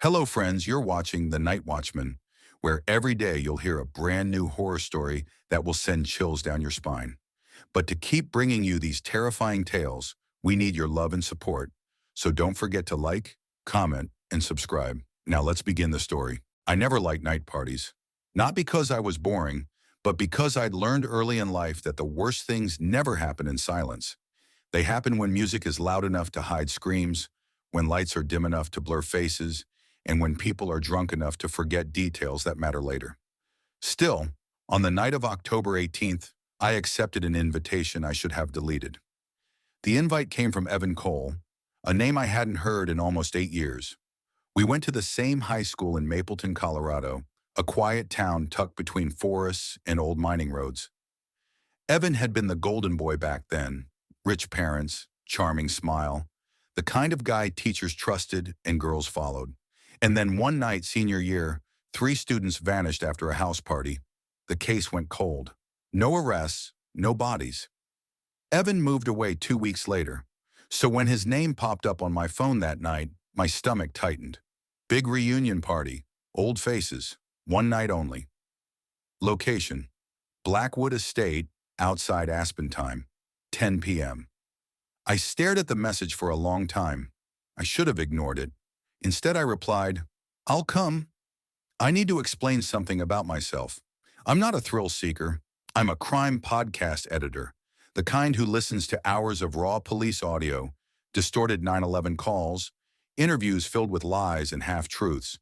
Hello, friends. You're watching The Night Watchman, where every day you'll hear a brand new horror story that will send chills down your spine. But to keep bringing you these terrifying tales, we need your love and support. So don't forget to like, comment, and subscribe. Now let's begin the story. I never liked night parties. Not because I was boring, but because I'd learned early in life that the worst things never happen in silence. They happen when music is loud enough to hide screams, when lights are dim enough to blur faces, and when people are drunk enough to forget details that matter later. Still, on the night of October 18th, I accepted an invitation I should have deleted. The invite came from Evan Cole, a name I hadn't heard in almost 8 years. We went to the same high school in Mapleton, Colorado, a quiet town tucked between forests and old mining roads. Evan had been the golden boy back then, rich parents, charming smile, the kind of guy teachers trusted and girls followed. And then one night senior year, 3 students vanished after a house party. The case went cold. No arrests, no bodies. Evan moved away 2 weeks later. So when his name popped up on my phone that night, my stomach tightened. Big reunion party, old faces, one night only. Location: Blackwood Estate, outside Aspen time, 10 p.m. I stared at the message for a long time. I should have ignored it. Instead, I replied, "I'll come. I need to explain something about myself. I'm not a thrill seeker. I'm a crime podcast editor, the kind who listens to hours of raw police audio, distorted 9/11 calls, interviews filled with lies and half-truths.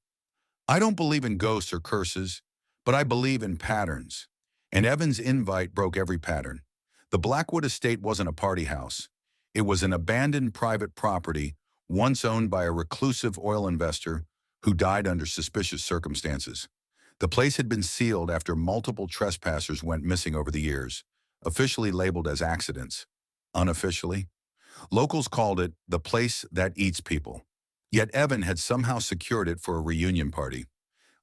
I don't believe in ghosts or curses, but I believe in patterns." And Evan's invite broke every pattern. The Blackwood Estate wasn't a party house. It was an abandoned private property once owned by a reclusive oil investor who died under suspicious circumstances. The place had been sealed after multiple trespassers went missing over the years, officially labeled as accidents. Unofficially, locals called it the place that eats people. Yet Evan had somehow secured it for a reunion party.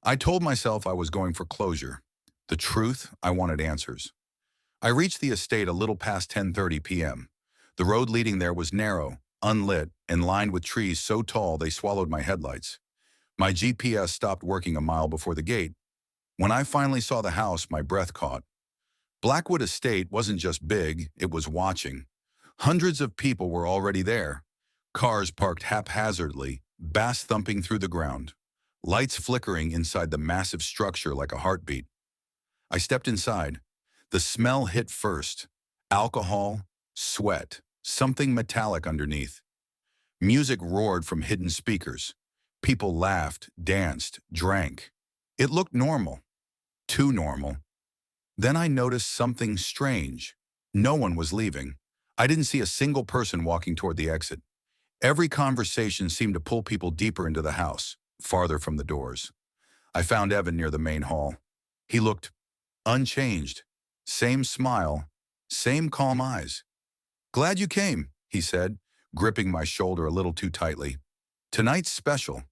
I told myself I was going for closure. The truth, I wanted answers. I reached the estate a little past 10:30 p.m. The road leading there was narrow, unlit, and lined with trees so tall they swallowed my headlights. My GPS stopped working a mile before the gate. When I finally saw the house, my breath caught. Blackwood Estate wasn't just big, it was watching. Hundreds of people were already there. Cars parked haphazardly, bass thumping through the ground. Lights flickering inside the massive structure like a heartbeat. I stepped inside. The smell hit first. Alcohol, sweat, something metallic underneath. Music roared from hidden speakers. People laughed, danced, drank. It looked normal. Too normal. Then I noticed something strange. No one was leaving. I didn't see a single person walking toward the exit. Every conversation seemed to pull people deeper into the house, farther from the doors. I found Evan near the main hall. He looked unchanged. Same smile, same calm eyes. "Glad you came," he said, gripping my shoulder a little too tightly. "Tonight's special."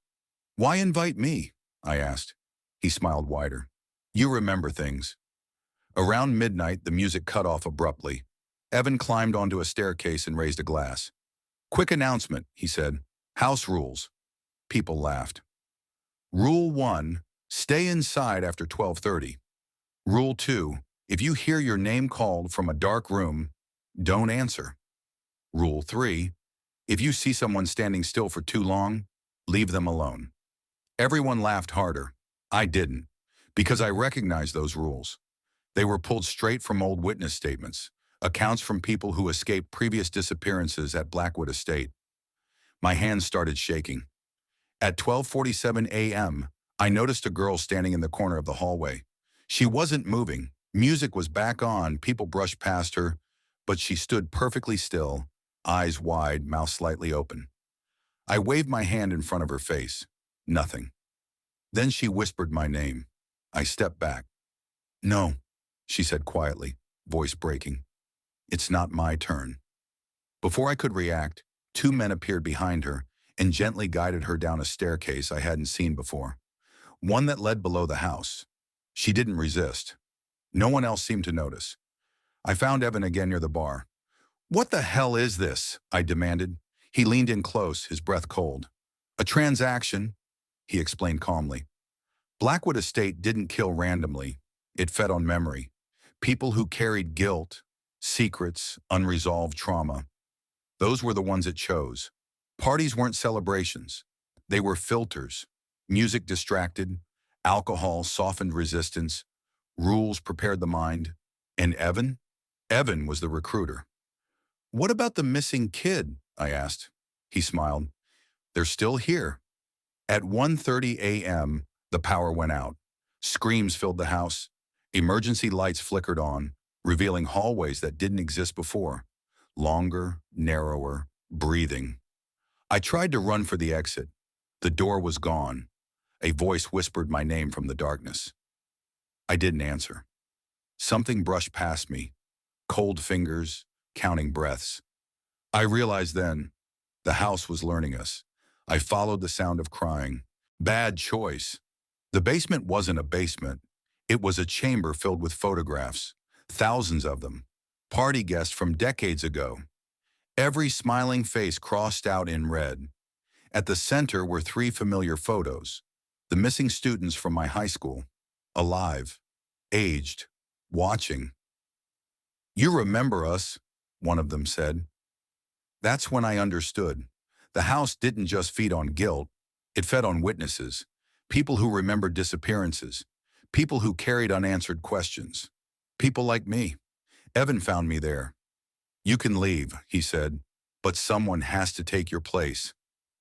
"Why invite me?" I asked. He smiled wider. "You remember things." Around midnight, the music cut off abruptly. Evan climbed onto a staircase and raised a glass. "Quick announcement," he said. "House rules." People laughed. Rule 1, stay inside after 12:30. Rule 2, if you hear your name called from a dark room, don't answer. Rule 3, if you see someone standing still for too long, leave them alone. Everyone laughed harder. I didn't, because I recognized those rules. They were pulled straight from old witness statements, accounts from people who escaped previous disappearances at Blackwood Estate. My hands started shaking. At 12:47 a.m., I noticed a girl standing in the corner of the hallway. She wasn't moving. Music was back on, people brushed past her, but she stood perfectly still, eyes wide, mouth slightly open. I waved my hand in front of her face. Nothing. Then she whispered my name. I stepped back. "No," she said quietly, voice breaking. "It's not my turn." Before I could react, 2 men appeared behind her and gently guided her down a staircase I hadn't seen before. One that led below the house. She didn't resist. No one else seemed to notice. I found Evan again near the bar. "What the hell is this?" I demanded. He leaned in close, his breath cold. "A transaction." he explained calmly. Blackwood Estate didn't kill randomly. It fed on memory. People who carried guilt, secrets, unresolved trauma. Those were the ones it chose. Parties weren't celebrations. They were filters. Music distracted, alcohol softened resistance, rules prepared the mind. And Evan? Evan was the recruiter. What about the missing kid? I asked. He smiled. They're still here. At 1:30 a.m., the power went out. Screams filled the house. Emergency lights flickered on, revealing hallways that didn't exist before. Longer, narrower, breathing. I tried to run for the exit. The door was gone. A voice whispered my name from the darkness. I didn't answer. Something brushed past me. Cold fingers, counting breaths. I realized then, the house was learning us. I followed the sound of crying. Bad choice. The basement wasn't a basement. It was a chamber filled with photographs. Thousands of them. Party guests from decades ago. Every smiling face crossed out in red. At the center were 3 familiar photos. The missing students from my high school. Alive. Aged. Watching. You remember us, one of them said. That's when I understood. The house didn't just feed on guilt. It fed on witnesses. People who remembered disappearances. People who carried unanswered questions. People like me. Evan found me there. You can leave, he said, but someone has to take your place.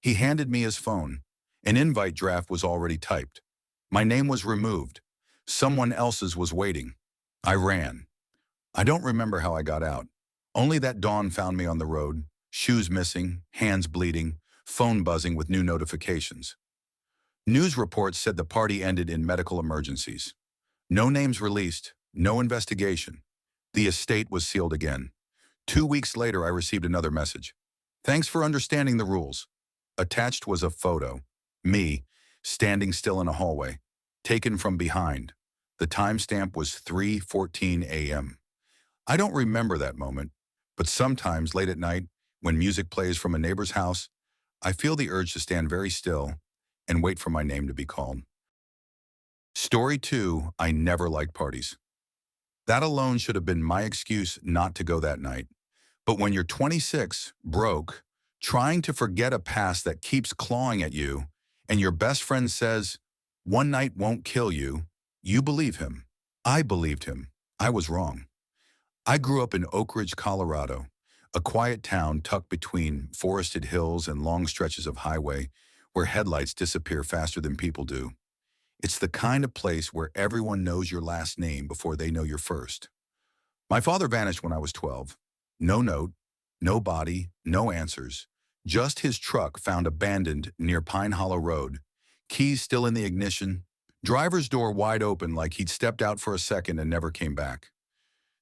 He handed me his phone. An invite draft was already typed. My name was removed. Someone else's was waiting. I ran. I don't remember how I got out. Only that dawn found me on the road, shoes missing, hands bleeding, phone buzzing with new notifications. News reports said the party ended in medical emergencies. No names released, no investigation. The estate was sealed again. 2 weeks later, I received another message. Thanks for understanding the rules. Attached was a photo. Me, standing still in a hallway, taken from behind. The timestamp was 3:14 a.m. I don't remember that moment, but sometimes late at night, when music plays from a neighbor's house, I feel the urge to stand very still and wait for my name to be called. Story 2, I never liked parties. That alone should have been my excuse not to go that night. But when you're 26, broke, trying to forget a past that keeps clawing at you, and your best friend says, one night won't kill you, you believe him. I believed him. I was wrong. I grew up in Oak Ridge, Colorado, a quiet town tucked between forested hills and long stretches of highway where headlights disappear faster than people do. It's the kind of place where everyone knows your last name before they know your first. My father vanished when I was 12. No note, no body, no answers. Just his truck found abandoned near Pine Hollow Road. Keys still in the ignition. Driver's door wide open like he'd stepped out for a second and never came back.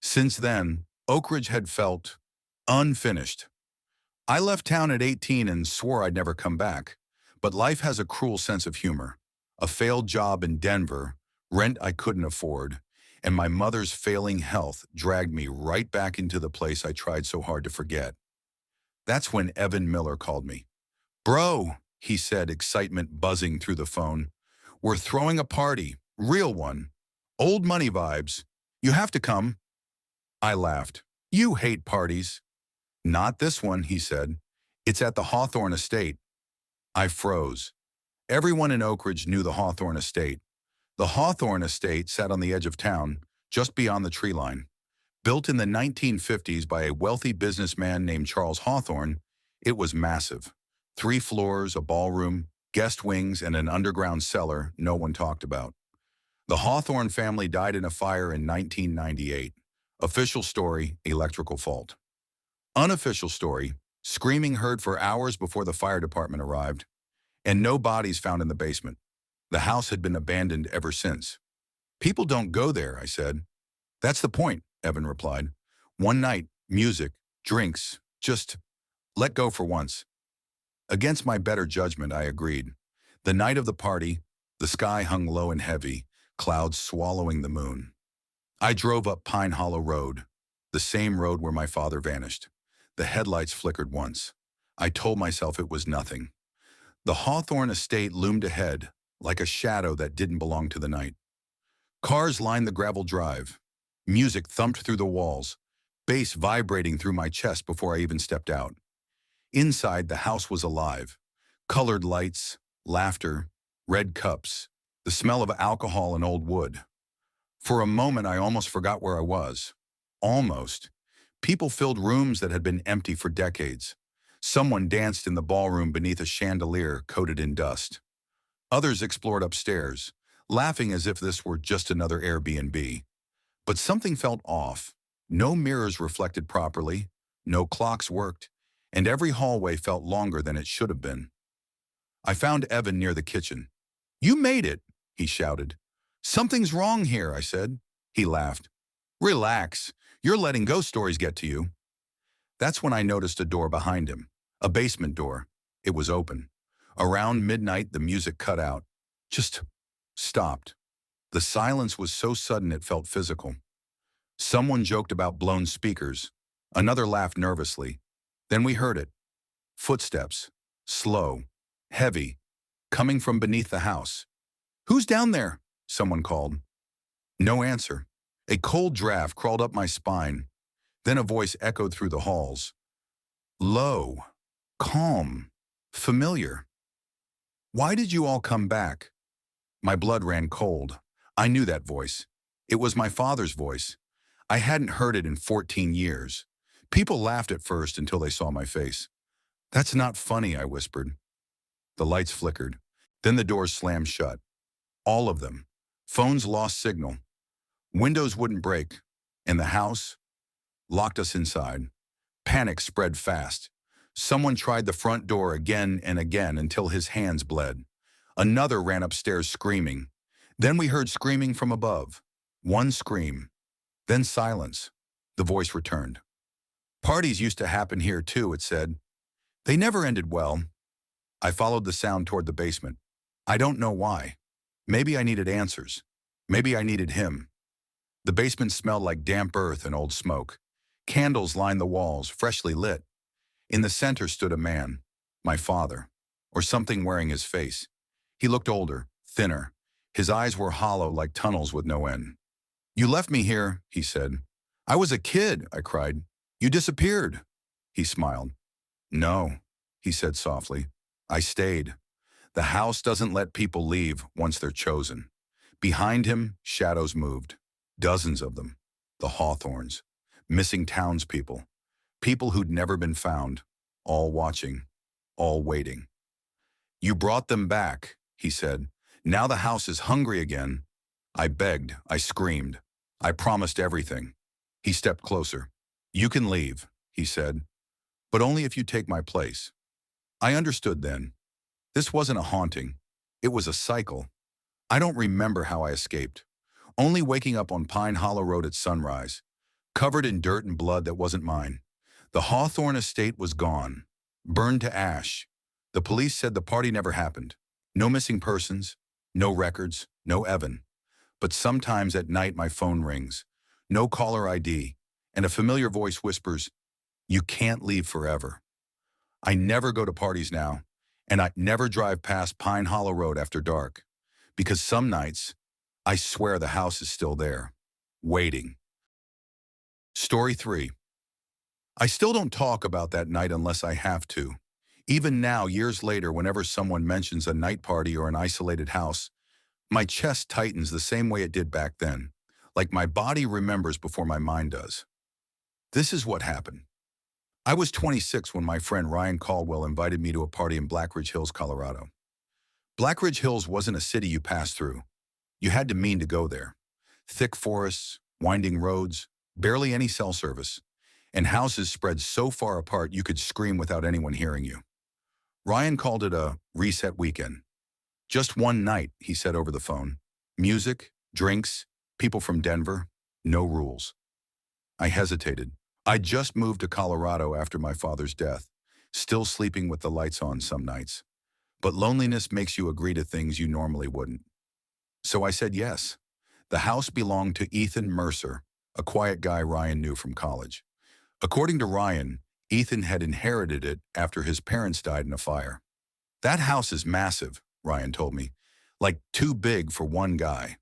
Since then, Oak Ridge had felt unfinished. I left town at 18 and swore I'd never come back. But life has a cruel sense of humor. A failed job in Denver, rent I couldn't afford, and my mother's failing health dragged me right back into the place I tried so hard to forget. That's when Evan Miller called me. Bro, he said, excitement buzzing through the phone. We're throwing a party, real one. Old money vibes. You have to come. I laughed. You hate parties. Not this one, he said. It's at the Hawthorne Estate. I froze. Everyone in Oak Ridge knew the Hawthorne Estate. The Hawthorne Estate sat on the edge of town, just beyond the tree line. Built in the 1950s by a wealthy businessman named Charles Hawthorne, it was massive. 3 floors, a ballroom, guest wings, and an underground cellar no one talked about. The Hawthorne family died in a fire in 1998. Official story, electrical fault. Unofficial story, screaming heard for hours before the fire department arrived, and no bodies found in the basement. The house had been abandoned ever since. People don't go there, I said. That's the point, Evan replied. One night, music, drinks, just let go for once. Against my better judgment, I agreed. The night of the party, the sky hung low and heavy, clouds swallowing the moon. I drove up Pine Hollow Road, the same road where my father vanished. The headlights flickered once. I told myself it was nothing. The Hawthorne estate loomed ahead, like a shadow that didn't belong to the night. Cars lined the gravel drive. Music thumped through the walls, bass vibrating through my chest before I even stepped out. Inside, the house was alive. Colored lights, laughter, red cups, the smell of alcohol and old wood. For a moment, I almost forgot where I was. Almost. People filled rooms that had been empty for decades. Someone danced in the ballroom beneath a chandelier coated in dust. Others explored upstairs, laughing as if this were just another Airbnb. But something felt off. No mirrors reflected properly, no clocks worked, and every hallway felt longer than it should have been. I found Evan near the kitchen. "You made it," he shouted. "Something's wrong here," I said. He laughed. "Relax. You're letting ghost stories get to you." That's when I noticed a door behind him, a basement door. It was open. Around midnight, the music cut out. Just stopped. The silence was so sudden it felt physical. Someone joked about blown speakers. Another laughed nervously. Then we heard it. Footsteps. Slow. Heavy. Coming from beneath the house. "Who's down there?" someone called. No answer. A cold draft crawled up my spine. Then a voice echoed through the halls. Low. Calm. Familiar. "Why did you all come back?" My blood ran cold. I knew that voice. It was my father's voice. I hadn't heard it in 14 years. People laughed at first until they saw my face. "That's not funny," I whispered. The lights flickered. Then the doors slammed shut. All of them. Phones lost signal. Windows wouldn't break. And the house locked us inside. Panic spread fast. Someone tried the front door again and again until his hands bled. Another ran upstairs screaming. Then we heard screaming from above. One scream. Then silence. The voice returned. "Parties used to happen here too," it said. "They never ended well." I followed the sound toward the basement. I don't know why. Maybe I needed answers. Maybe I needed him. The basement smelled like damp earth and old smoke. Candles lined the walls, freshly lit. In the center stood a man, my father, or something wearing his face. He looked older, thinner. His eyes were hollow like tunnels with no end. "You left me here," he said. "I was a kid," I cried. "You disappeared." He smiled. "No," he said softly. "I stayed. The house doesn't let people leave once they're chosen." Behind him, shadows moved. Dozens of them. The Hawthorns. Missing townspeople. People who'd never been found. All watching. All waiting. "You brought them back," he said. "Now the house is hungry again." I begged. I screamed. I promised everything. He stepped closer. "You can leave," he said, "but only if you take my place." I understood then. This wasn't a haunting. It was a cycle. I don't remember how I escaped. Only waking up on Pine Hollow Road at sunrise, covered in dirt and blood that wasn't mine. The Hawthorne estate was gone, burned to ash. The police said the party never happened. No missing persons, no records, no Evan. But sometimes at night my phone rings. No caller ID, and a familiar voice whispers, "You can't leave forever." I never go to parties now, and I never drive past Pine Hollow Road after dark. Because some nights, I swear the house is still there, waiting. Story 3. I still don't talk about that night unless I have to. Even now, years later, whenever someone mentions a night party or an isolated house, my chest tightens the same way it did back then, like my body remembers before my mind does. This is what happened. I was 26 when my friend Ryan Caldwell invited me to a party in Black Ridge Hills, Colorado. Black Ridge Hills wasn't a city you passed through. You had to mean to go there. Thick forests, winding roads, barely any cell service, and houses spread so far apart you could scream without anyone hearing you. Ryan called it a reset weekend. "Just one night," he said over the phone. "Music, drinks, people from Denver, no rules." I hesitated. I'd just moved to Colorado after my father's death, still sleeping with the lights on some nights. But loneliness makes you agree to things you normally wouldn't. So I said yes. The house belonged to Ethan Mercer, a quiet guy Ryan knew from college. According to Ryan, Ethan had inherited it after his parents died in a fire. That house is massive, Ryan told me. Like too big for one guy.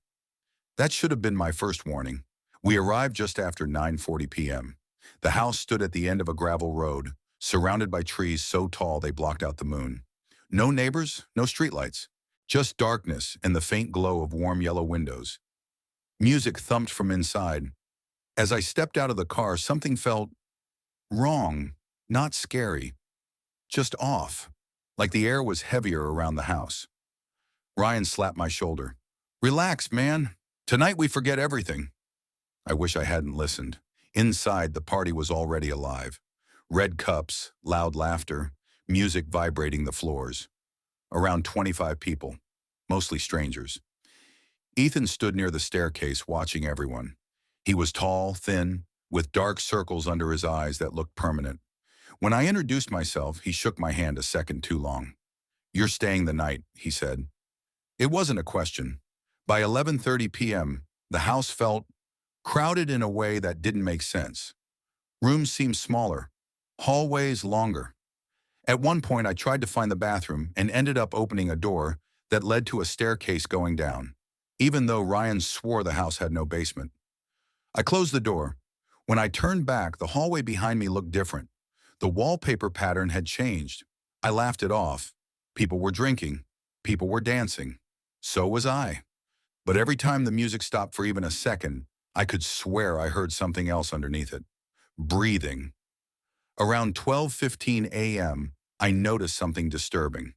That should have been my first warning. We arrived just after 9:40 p.m. The house stood at the end of a gravel road, surrounded by trees so tall they blocked out the moon. No neighbors, no streetlights. Just darkness and the faint glow of warm yellow windows. Music thumped from inside. As I stepped out of the car, something felt wrong, not scary, just off, like the air was heavier around the house. Ryan slapped my shoulder. Relax, man. Tonight we forget everything. I wish I hadn't listened. Inside, the party was already alive. Red cups, loud laughter, music vibrating the floors. Around 25 people, mostly strangers. Ethan stood near the staircase watching everyone. He was tall, thin, with dark circles under his eyes that looked permanent. When I introduced myself, he shook my hand a second too long. You're staying the night, he said. It wasn't a question. By 11:30 p.m., the house felt crowded in a way that didn't make sense. Rooms seemed smaller, hallways longer. At one point, I tried to find the bathroom and ended up opening a door that led to a staircase going down, even though Ryan swore the house had no basement. I closed the door. When I turned back, the hallway behind me looked different. The wallpaper pattern had changed. I laughed it off. People were drinking. People were dancing. So was I. But every time the music stopped for even a second, I could swear I heard something else underneath it. Breathing. Around 12:15 a.m., I noticed something disturbing.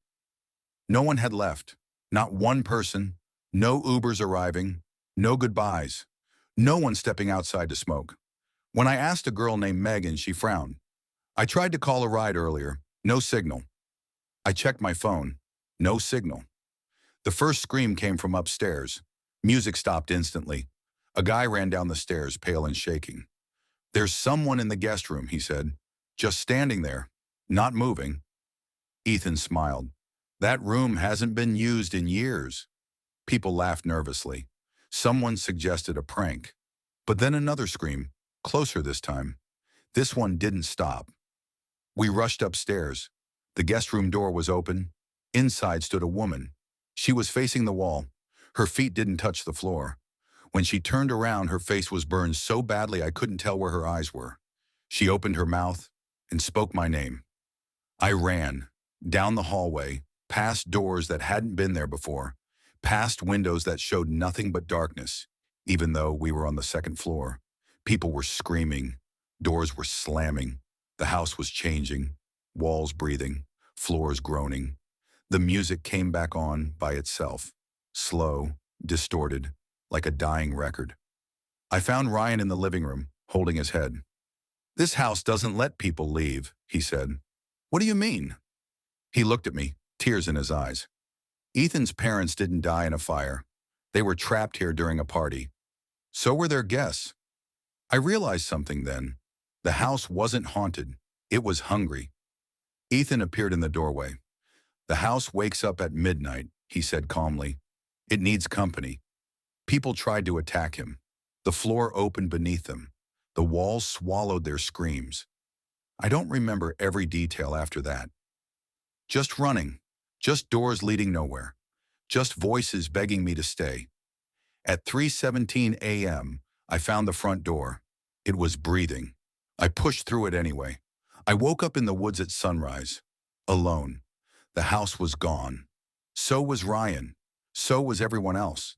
No one had left. Not one person. No Ubers arriving. No goodbyes. No one stepping outside to smoke. When I asked a girl named Megan, she frowned. I tried to call a ride earlier. No signal. I checked my phone. No signal. The first scream came from upstairs. Music stopped instantly. A guy ran down the stairs, pale and shaking. There's someone in the guest room, he said. Just standing there, not moving. Ethan smiled. That room hasn't been used in years. People laughed nervously. Someone suggested a prank. But then another scream, closer this time. This one didn't stop. We rushed upstairs. The guest room door was open. Inside stood a woman. She was facing the wall. Her feet didn't touch the floor. When she turned around, her face was burned so badly I couldn't tell where her eyes were. She opened her mouth and spoke my name. I ran, down the hallway, past doors that hadn't been there before, past windows that showed nothing but darkness, even though we were on the second floor. People were screaming. Doors were slamming. The house was changing. Walls breathing. Floors groaning. The music came back on by itself. Slow, distorted, like a dying record. I found Ryan in the living room, holding his head. This house doesn't let people leave, he said. What do you mean? He looked at me, tears in his eyes. Ethan's parents didn't die in a fire. They were trapped here during a party. So were their guests. I realized something then. The house wasn't haunted. It was hungry. Ethan appeared in the doorway. The house wakes up at midnight, he said calmly. It needs company. People tried to attack him. The floor opened beneath them. The walls swallowed their screams. I don't remember every detail after that. Just running. Just doors leading nowhere. Just voices begging me to stay. At 3:17 a.m., I found the front door. It was breathing. I pushed through it anyway. I woke up in the woods at sunrise. Alone. The house was gone. So was Ryan. So was everyone else.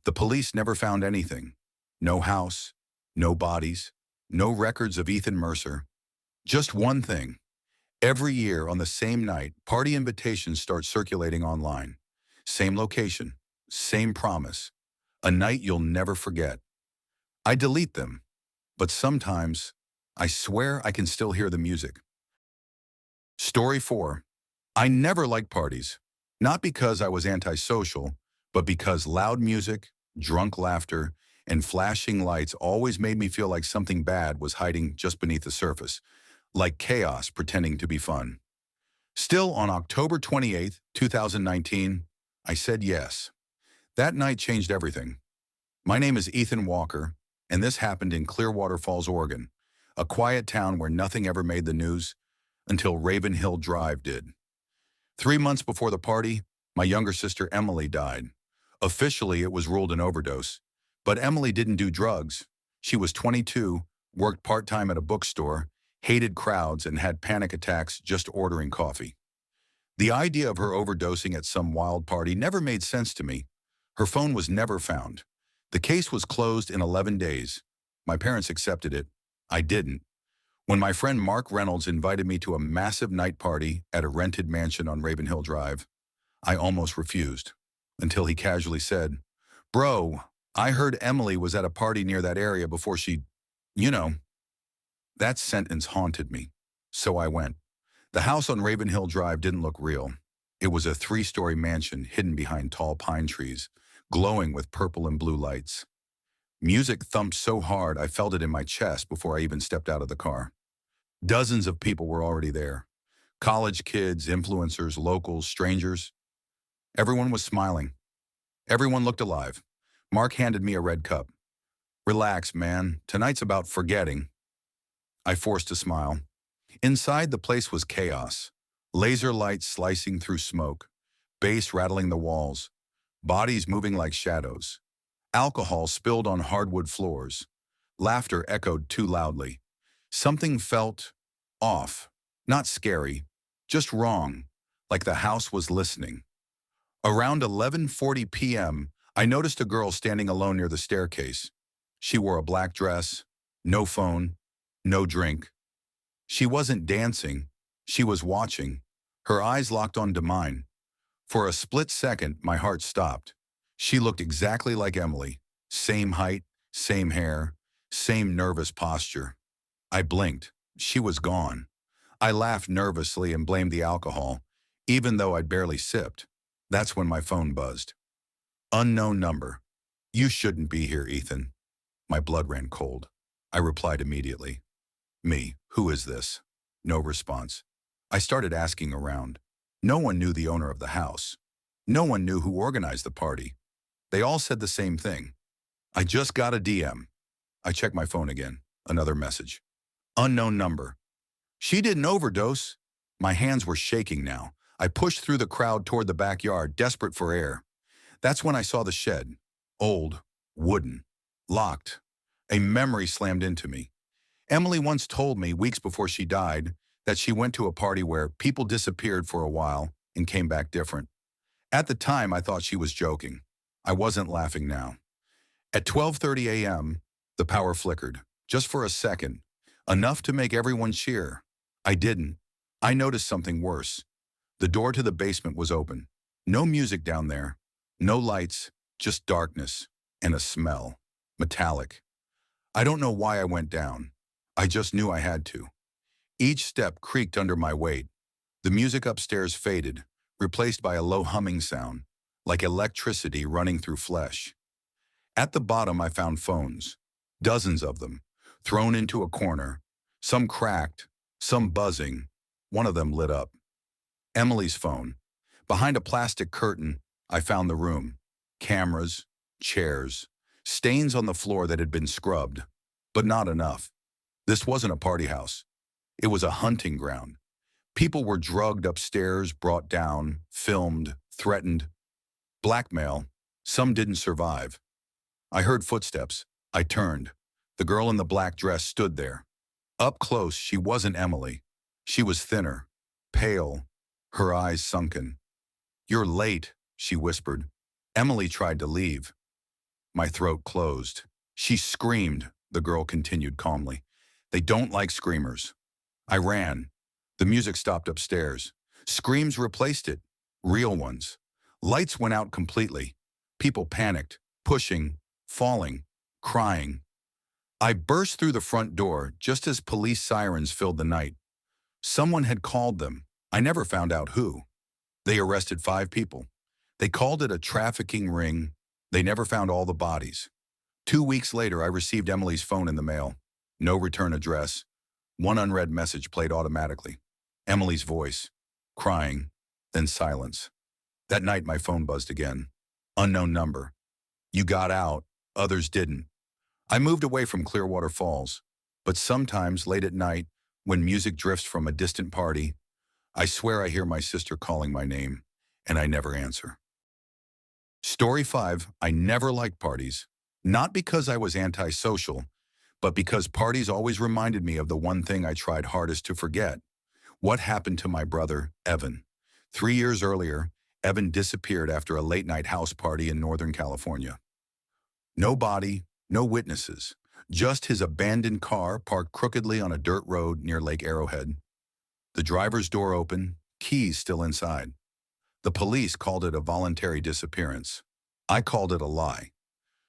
The police never found anything. No house. No bodies. No records of Ethan Mercer. Just one thing. Every year on the same night, party invitations start circulating online. Same location. Same promise. A night you'll never forget. I delete them. But sometimes, I swear I can still hear the music. Story 4. I never liked parties. Not because I was antisocial, but because loud music, drunk laughter, and flashing lights always made me feel like something bad was hiding just beneath the surface, like chaos pretending to be fun. Still, on October 28, 2019, I said yes. That night changed everything. My name is Ethan Walker, and this happened in Clearwater Falls, Oregon, a quiet town where nothing ever made the news until Raven Hill Drive did. 3 months before the party, my younger sister Emily died. Officially, it was ruled an overdose. But Emily didn't do drugs. She was 22, worked part-time at a bookstore, hated crowds, and had panic attacks just ordering coffee. The idea of her overdosing at some wild party never made sense to me. Her phone was never found. The case was closed in 11 days. My parents accepted it. I didn't. When my friend Mark Reynolds invited me to a massive night party at a rented mansion on Ravenhill Drive, I almost refused, until he casually said, "Bro, I heard Emily was at a party near that area before she, you know." That sentence haunted me. So I went. The house on Ravenhill Drive didn't look real. It was a 3-story mansion hidden behind tall pine trees, glowing with purple and blue lights. Music thumped so hard I felt it in my chest before I even stepped out of the car. Dozens of people were already there. College kids, influencers, locals, strangers. Everyone was smiling. Everyone looked alive. Mark handed me a red cup. "Relax, man. Tonight's about forgetting." I forced a smile. Inside, the place was chaos. Laser lights slicing through smoke, bass rattling the walls, bodies moving like shadows. Alcohol spilled on hardwood floors. Laughter echoed too loudly. Something felt off, not scary, just wrong, like the house was listening. Around 11:40 p.m., I noticed a girl standing alone near the staircase. She wore a black dress, no phone, no drink. She wasn't dancing. She was watching. Her eyes locked onto mine. For a split second, my heart stopped. She looked exactly like Emily. Same height, same hair, same nervous posture. I blinked. She was gone. I laughed nervously and blamed the alcohol, even though I'd barely sipped. That's when my phone buzzed. "Unknown number. You shouldn't be here, Ethan." My blood ran cold. I replied immediately. "Me, who is this?" No response. I started asking around. No one knew the owner of the house. No one knew who organized the party. They all said the same thing. "I just got a DM." I checked my phone again. Another message. "Unknown number. She didn't overdose." My hands were shaking now. I pushed through the crowd toward the backyard, desperate for air. That's when I saw the shed. Old, wooden, locked. A memory slammed into me. Emily once told me, weeks before she died, that she went to a party where people disappeared for a while and came back different. At the time, I thought she was joking. I wasn't laughing now. At 12:30 a.m., the power flickered, just for a second, enough to make everyone cheer. I didn't. I noticed something worse. The door to the basement was open. No music down there. No lights, just darkness and a smell. Metallic. I don't know why I went down. I just knew I had to. Each step creaked under my weight. The music upstairs faded, replaced by a low humming sound, like electricity running through flesh. At the bottom, I found phones. Dozens of them, thrown into a corner. Some cracked, some buzzing. One of them lit up. Emily's phone. Behind a plastic curtain, I found the room. Cameras, chairs, stains on the floor that had been scrubbed. But not enough. This wasn't a party house. It was a hunting ground. People were drugged upstairs, brought down, filmed, threatened. Blackmail. Some didn't survive. I heard footsteps. I turned. The girl in the black dress stood there. Up close, she wasn't Emily. She was thinner, pale, her eyes sunken. "You're late," she whispered. Emily tried to leave. My throat closed. "She screamed," the girl continued calmly. "They don't like screamers." I ran. The music stopped upstairs. Screams replaced it. Real ones. Lights went out completely. People panicked, pushing, falling, crying. I burst through the front door just as police sirens filled the night. Someone had called them. I never found out who. They arrested 5 people. They called it a trafficking ring. They never found all the bodies. 2 weeks later, I received Emily's phone in the mail. No return address. One unread message played automatically. Emily's voice. Crying. Then silence. That night, my phone buzzed again. Unknown number. "You got out. Others didn't." I moved away from Clearwater Falls. But sometimes, late at night, when music drifts from a distant party, I swear I hear my sister calling my name, and I never answer. Story 5, I never liked parties. Not because I was antisocial, but because parties always reminded me of the one thing I tried hardest to forget. What happened to my brother, Evan? 3 years earlier, Evan disappeared after a late-night house party in Northern California. No body, no witnesses, just his abandoned car parked crookedly on a dirt road near Lake Arrowhead. The driver's door open, keys still inside. The police called it a voluntary disappearance. I called it a lie.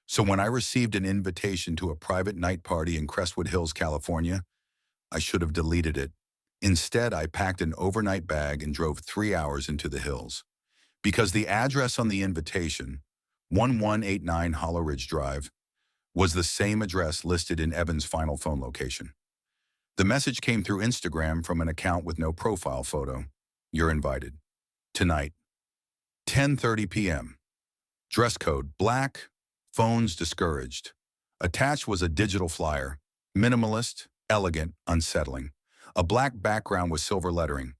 So when I received an invitation to a private night party in Crestwood Hills, California, I should have deleted it. Instead, I packed an overnight bag and drove 3 hours into the hills. Because the address on the invitation, 1189 Hollow Ridge Drive, was the same address listed in Evan's final phone location. The message came through Instagram from an account with no profile photo. You're invited. Tonight, 10:30 p.m. Dress code, black, phones discouraged. Attached was a digital flyer, minimalist, elegant, unsettling. A black background with silver lettering.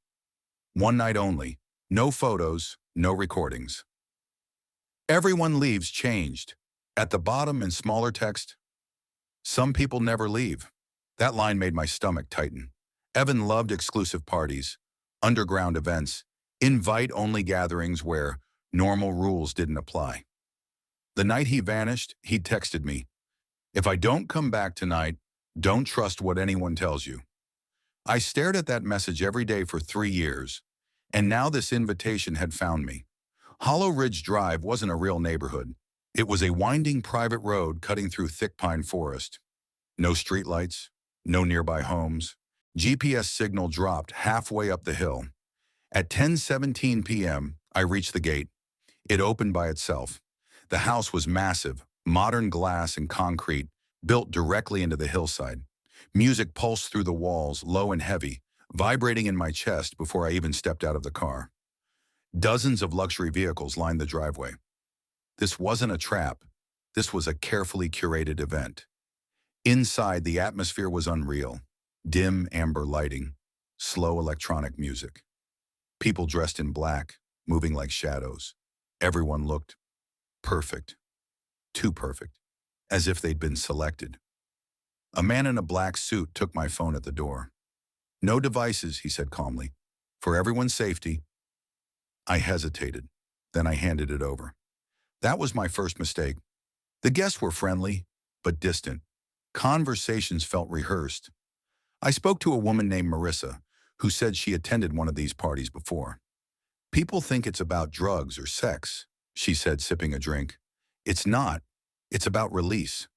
One night only, no photos, no recordings. Everyone leaves changed. At the bottom in smaller text, some people never leave. That line made my stomach tighten. Evan loved exclusive parties, underground events, invite-only gatherings where normal rules didn't apply. The night he vanished, he texted me, "If I don't come back tonight, don't trust what anyone tells you." I stared at that message every day for 3 years, and now this invitation had found me. Hollow Ridge Drive wasn't a real neighborhood. It was a winding private road cutting through thick pine forest. No streetlights, no nearby homes. GPS signal dropped halfway up the hill. At 10:17 p.m., I reached the gate. It opened by itself. The house was massive, modern glass and concrete, built directly into the hillside. Music pulsed through the walls, low and heavy, vibrating in my chest before I even stepped out of the car. Dozens of luxury vehicles lined the driveway. This wasn't a trap. This was a carefully curated event. Inside, the atmosphere was unreal. Dim amber lighting, slow electronic music. People dressed in black, moving like shadows. Everyone looked perfect. Too perfect. As if they'd been selected. A man in a black suit took my phone at the door. "No devices," he said calmly. "For everyone's safety." I hesitated. Then I handed it over. That was my first mistake. The guests were friendly, but distant. Conversations felt rehearsed. I spoke to a woman named Marissa, who said she attended one of these parties before. "People think it's about drugs or sex," she said, sipping a drink. "It's not. It's about release."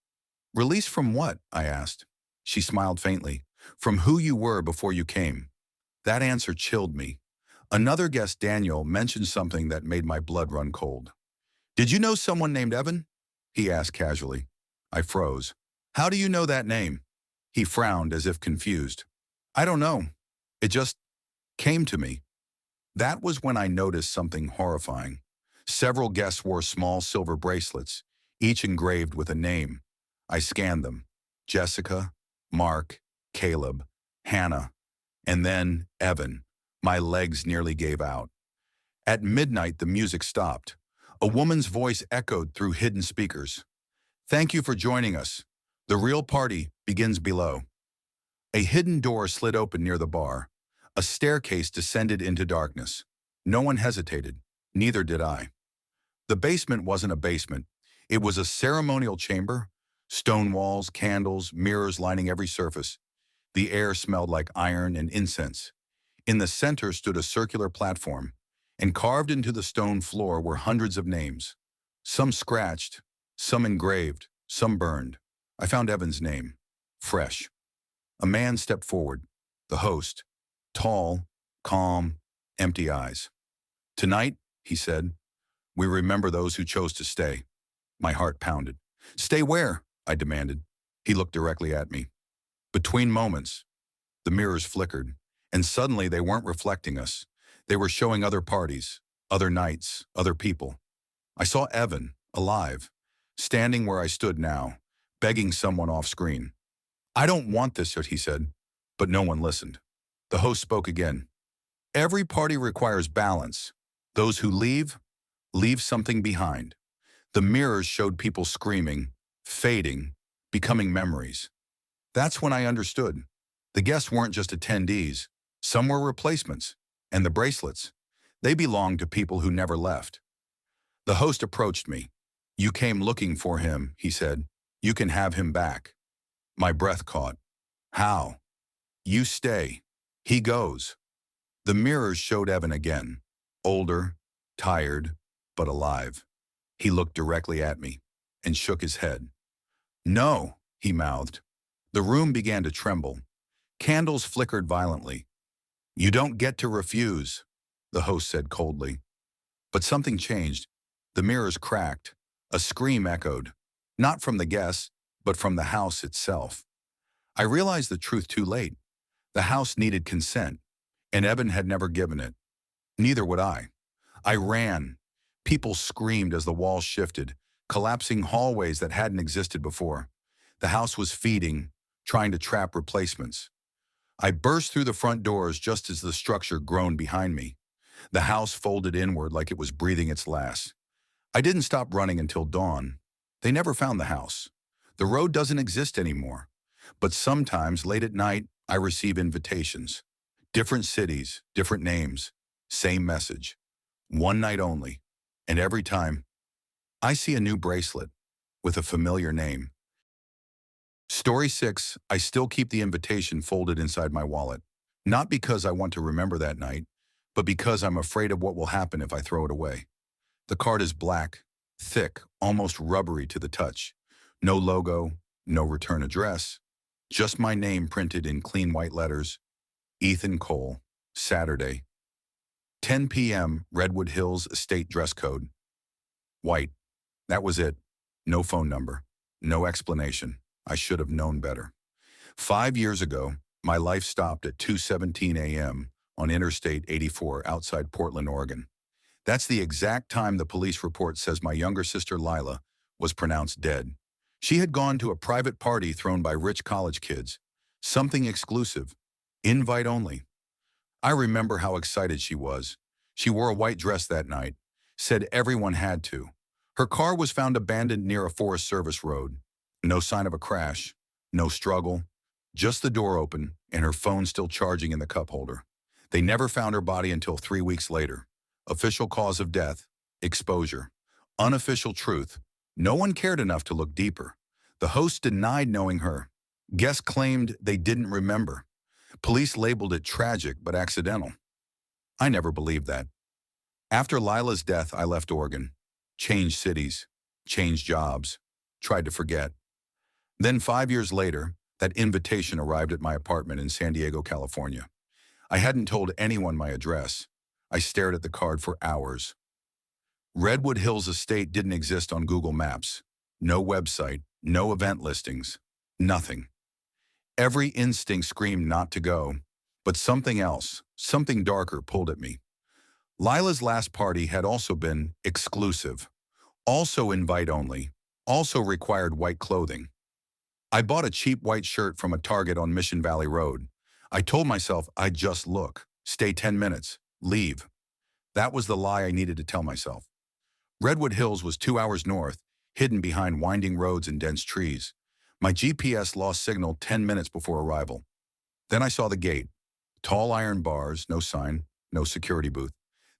"Release from what?" I asked. She smiled faintly. "From who you were before you came." That answer chilled me. Another guest, Daniel, mentioned something that made my blood run cold. "Did you know someone named Evan?" he asked casually. I froze. "How do you know that name?" He frowned as if confused. "I don't know. It just came to me." That was when I noticed something horrifying. Several guests wore small silver bracelets, each engraved with a name. I scanned them. Jessica, Mark, Caleb, Hannah, and then Evan. My legs nearly gave out. At midnight, the music stopped. A woman's voice echoed through hidden speakers. "Thank you for joining us. The real party begins below." A hidden door slid open near the bar. A staircase descended into darkness. No one hesitated. Neither did I. The basement wasn't a basement. It was a ceremonial chamber. Stone walls, candles, mirrors lining every surface. The air smelled like iron and incense. In the center stood a circular platform, and carved into the stone floor were hundreds of names. Some scratched, some engraved, some burned. I found Evan's name. Fresh. A man stepped forward. The host. Tall, calm, empty eyes. "Tonight," he said, "we remember those who chose to stay." My heart pounded. "Stay where?" I demanded. He looked directly at me. "Between moments." The mirrors flickered, and suddenly they weren't reflecting us. They were showing other parties, other nights, other people. I saw Evan, alive, standing where I stood now, begging someone off screen. "I don't want this," he said, but no one listened. The host spoke again. Every party requires balance. Those who leave, leave something behind. The mirrors showed people screaming, fading, becoming memories. That's when I understood. The guests weren't just attendees. Some were replacements. And the bracelets, they belonged to people who never left. The host approached me. "You came looking for him," he said. "You can have him back." My breath caught. "How?" "You stay. He goes." The mirrors showed Evan again. Older, tired, but alive. He looked directly at me and shook his head. "No," he mouthed. The room began to tremble. Candles flickered violently. "You don't get to refuse," the host said coldly. But something changed. The mirrors cracked. A scream echoed, not from the guests, but from the house itself. I realized the truth too late. The house needed consent, and Evan had never given it. Neither would I. I ran. People screamed as the walls shifted, collapsing hallways that hadn't existed before. The house was feeding, trying to trap replacements. I burst through the front doors just as the structure groaned behind me. The house folded inward like it was breathing its last. I didn't stop running until dawn. They never found the house. The road doesn't exist anymore. But sometimes, late at night, I receive invitations. Different cities, different names, same message. One night only. And every time, I see a new bracelet with a familiar name. Story 6, I still keep the invitation folded inside my wallet. Not because I want to remember that night, but because I'm afraid of what will happen if I throw it away. The card is black, thick, almost rubbery to the touch. No logo, no return address. Just my name printed in clean white letters. Ethan Cole, Saturday. 10 p.m., Redwood Hills Estate dress code. White. That was it. No phone number. No explanation. I should have known better. 5 years ago, my life stopped at 2:17 a.m. on Interstate 84 outside Portland, Oregon. That's the exact time the police report says my younger sister Lila was pronounced dead. She had gone to a private party thrown by rich college kids. Something exclusive. Invite only. I remember how excited she was. She wore a white dress that night. Said everyone had to. Her car was found abandoned near a Forest Service road. No sign of a crash. No struggle. Just the door open and her phone still charging in the cup holder. They never found her body until 3 weeks later. Official cause of death, exposure. Unofficial truth, no one cared enough to look deeper. The host denied knowing her. Guests claimed they didn't remember. Police labeled it tragic but accidental. I never believed that. After Lila's death, I left Oregon. Changed cities, changed jobs, tried to forget. Then 5 years later, that invitation arrived at my apartment in San Diego, California. I hadn't told anyone my address. I stared at the card for hours. Redwood Hills Estate didn't exist on Google Maps. No website, no event listings, nothing. Every instinct screamed not to go, but something else, something darker pulled at me. Lila's last party had also been exclusive, also invite only, also required white clothing. I bought a cheap white shirt from a Target on Mission Valley Road. I told myself I'd just look, stay 10 minutes, leave. That was the lie I needed to tell myself. Redwood Hills was 2 hours north, hidden behind winding roads and dense trees. My GPS lost signal 10 minutes before arrival. Then I saw the gate. Tall iron bars, no sign, no security booth.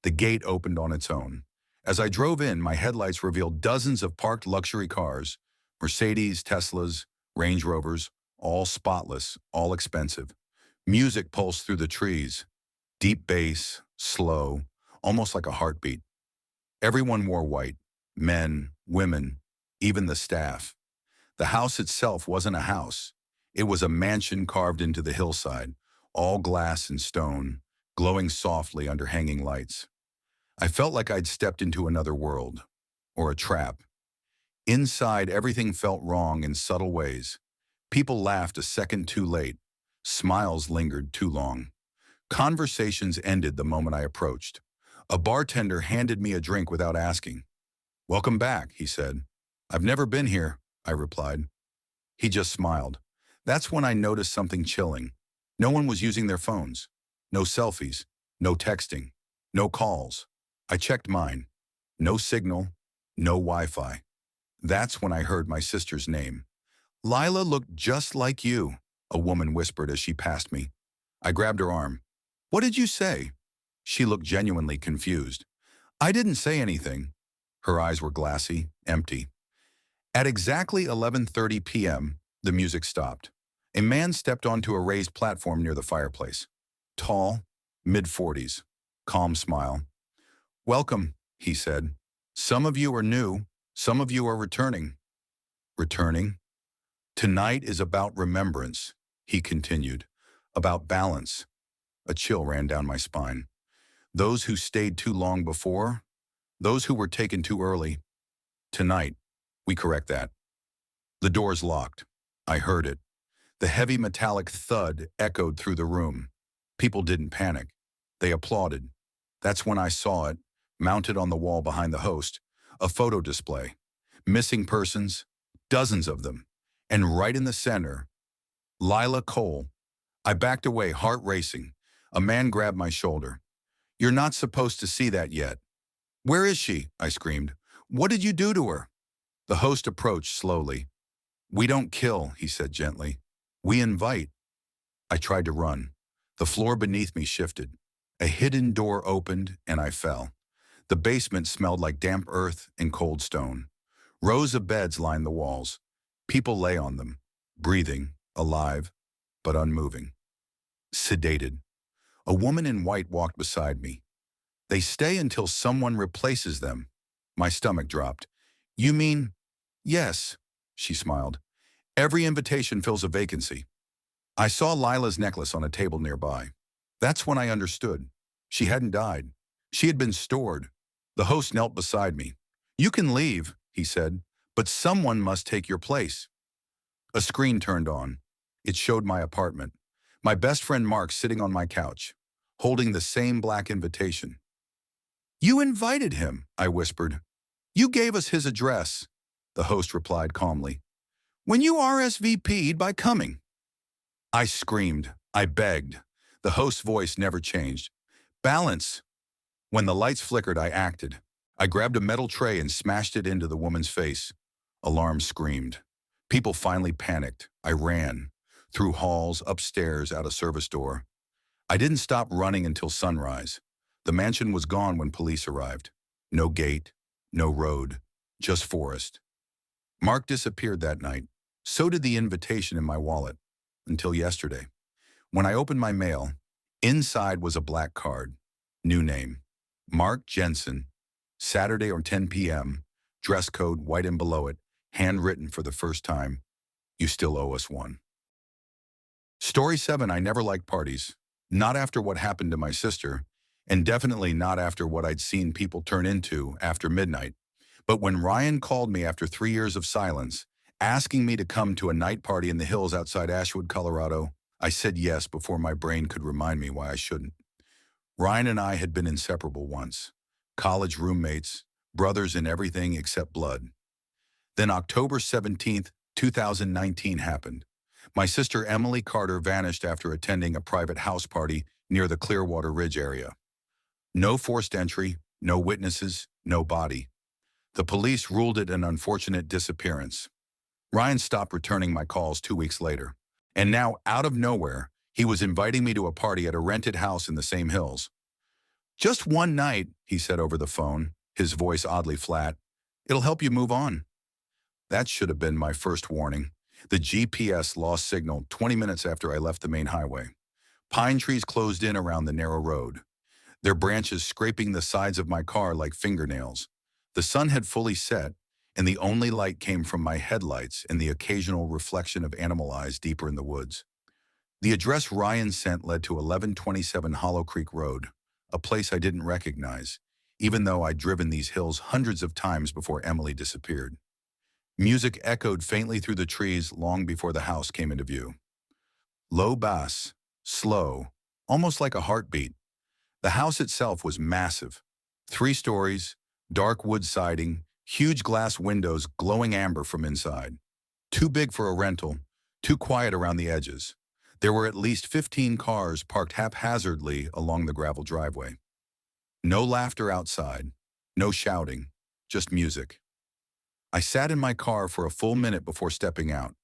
The gate opened on its own. As I drove in, my headlights revealed dozens of parked luxury cars, Mercedes, Teslas, Range Rovers, all spotless, all expensive. Music pulsed through the trees. Deep bass, slow, almost like a heartbeat. Everyone wore white. Men, women, even the staff. The house itself wasn't a house. It was a mansion carved into the hillside, all glass and stone, glowing softly under hanging lights. I felt like I'd stepped into another world, or a trap. Inside, everything felt wrong in subtle ways. People laughed a second too late. Smiles lingered too long. Conversations ended the moment I approached. A bartender handed me a drink without asking. "Welcome back," he said. "I've never been here," I replied. He just smiled. That's when I noticed something chilling. No one was using their phones. No selfies. No texting. No calls. I checked mine. No signal. No Wi-Fi. That's when I heard my sister's name. "Lila looked just like you," a woman whispered as she passed me. I grabbed her arm. "What did you say?" She looked genuinely confused. "I didn't say anything." Her eyes were glassy, empty. At exactly 11:30 p.m., the music stopped. A man stepped onto a raised platform near the fireplace. Tall, mid-40s, calm smile. "Welcome," he said. "Some of you are new, some of you are returning." Returning? "Tonight is about remembrance," he continued. "About balance." A chill ran down my spine. Those who stayed too long before, those who were taken too early. Tonight, we correct that. The doors locked. I heard it. The heavy metallic thud echoed through the room. People didn't panic. They applauded. That's when I saw it, mounted on the wall behind the host, a photo display. Missing persons, dozens of them. And right in the center, Lila Cole. I backed away, heart racing. A man grabbed my shoulder. "You're not supposed to see that yet." "Where is she?" I screamed. "What did you do to her?" The host approached slowly. "We don't kill," he said gently. "We invite." I tried to run. The floor beneath me shifted. A hidden door opened, and I fell. The basement smelled like damp earth and cold stone. Rows of beds lined the walls. People lay on them, breathing, alive, but unmoving. Sedated. A woman in white walked beside me. "They stay until someone replaces them." My stomach dropped. "You mean?" "Yes," she smiled. "Every invitation fills a vacancy." I saw Lila's necklace on a table nearby. That's when I understood. She hadn't died. She had been stored. The host knelt beside me. "You can leave," he said, "but someone must take your place." A screen turned on. It showed my apartment. My best friend Mark sitting on my couch, holding the same black invitation. "You invited him," I whispered. "You gave us his address," the host replied calmly. "When you RSVP'd by coming." I screamed. I begged. The host's voice never changed. "Balance." When the lights flickered, I acted. I grabbed a metal tray and smashed it into the woman's face. Alarm screamed. People finally panicked. I ran. Through halls, upstairs, out a service door. I didn't stop running until sunrise. The mansion was gone when police arrived. No gate, no road, just forest. Mark disappeared that night. So did the invitation in my wallet. Until yesterday. When I opened my mail, inside was a black card. New name. Mark Jensen. Saturday or 10 p.m. Dress code white and below it. Handwritten for the first time. "You still owe us one." Story 7. I never liked parties. Not after what happened to my sister, and definitely not after what I'd seen people turn into after midnight. But when Ryan called me after 3 years of silence, asking me to come to a night party in the hills outside Ashwood, Colorado, I said yes before my brain could remind me why I shouldn't. Ryan and I had been inseparable once. College roommates, brothers in everything except blood. Then October 17th, 2019 happened. My sister Emily Carter vanished after attending a private house party near the Clearwater Ridge area. No forced entry, no witnesses, no body. The police ruled it an unfortunate disappearance. Ryan stopped returning my calls 2 weeks later. And now, out of nowhere, he was inviting me to a party at a rented house in the same hills. "Just one night," he said over the phone, his voice oddly flat. "It'll help you move on." That should have been my first warning. The GPS lost signal 20 minutes after I left the main highway. Pine trees closed in around the narrow road, their branches scraping the sides of my car like fingernails. The sun had fully set, and the only light came from my headlights and the occasional reflection of animal eyes deeper in the woods. The address Ryan sent led to 1127 Hollow Creek Road, a place I didn't recognize, even though I'd driven these hills hundreds of times before Emily disappeared. Music echoed faintly through the trees long before the house came into view. Low bass, slow, almost like a heartbeat. The house itself was massive. 3 stories, dark wood siding, huge glass windows glowing amber from inside. Too big for a rental, too quiet around the edges. There were at least 15 cars parked haphazardly along the gravel driveway. No laughter outside, no shouting, just music. I sat in my car for a full minute before stepping out.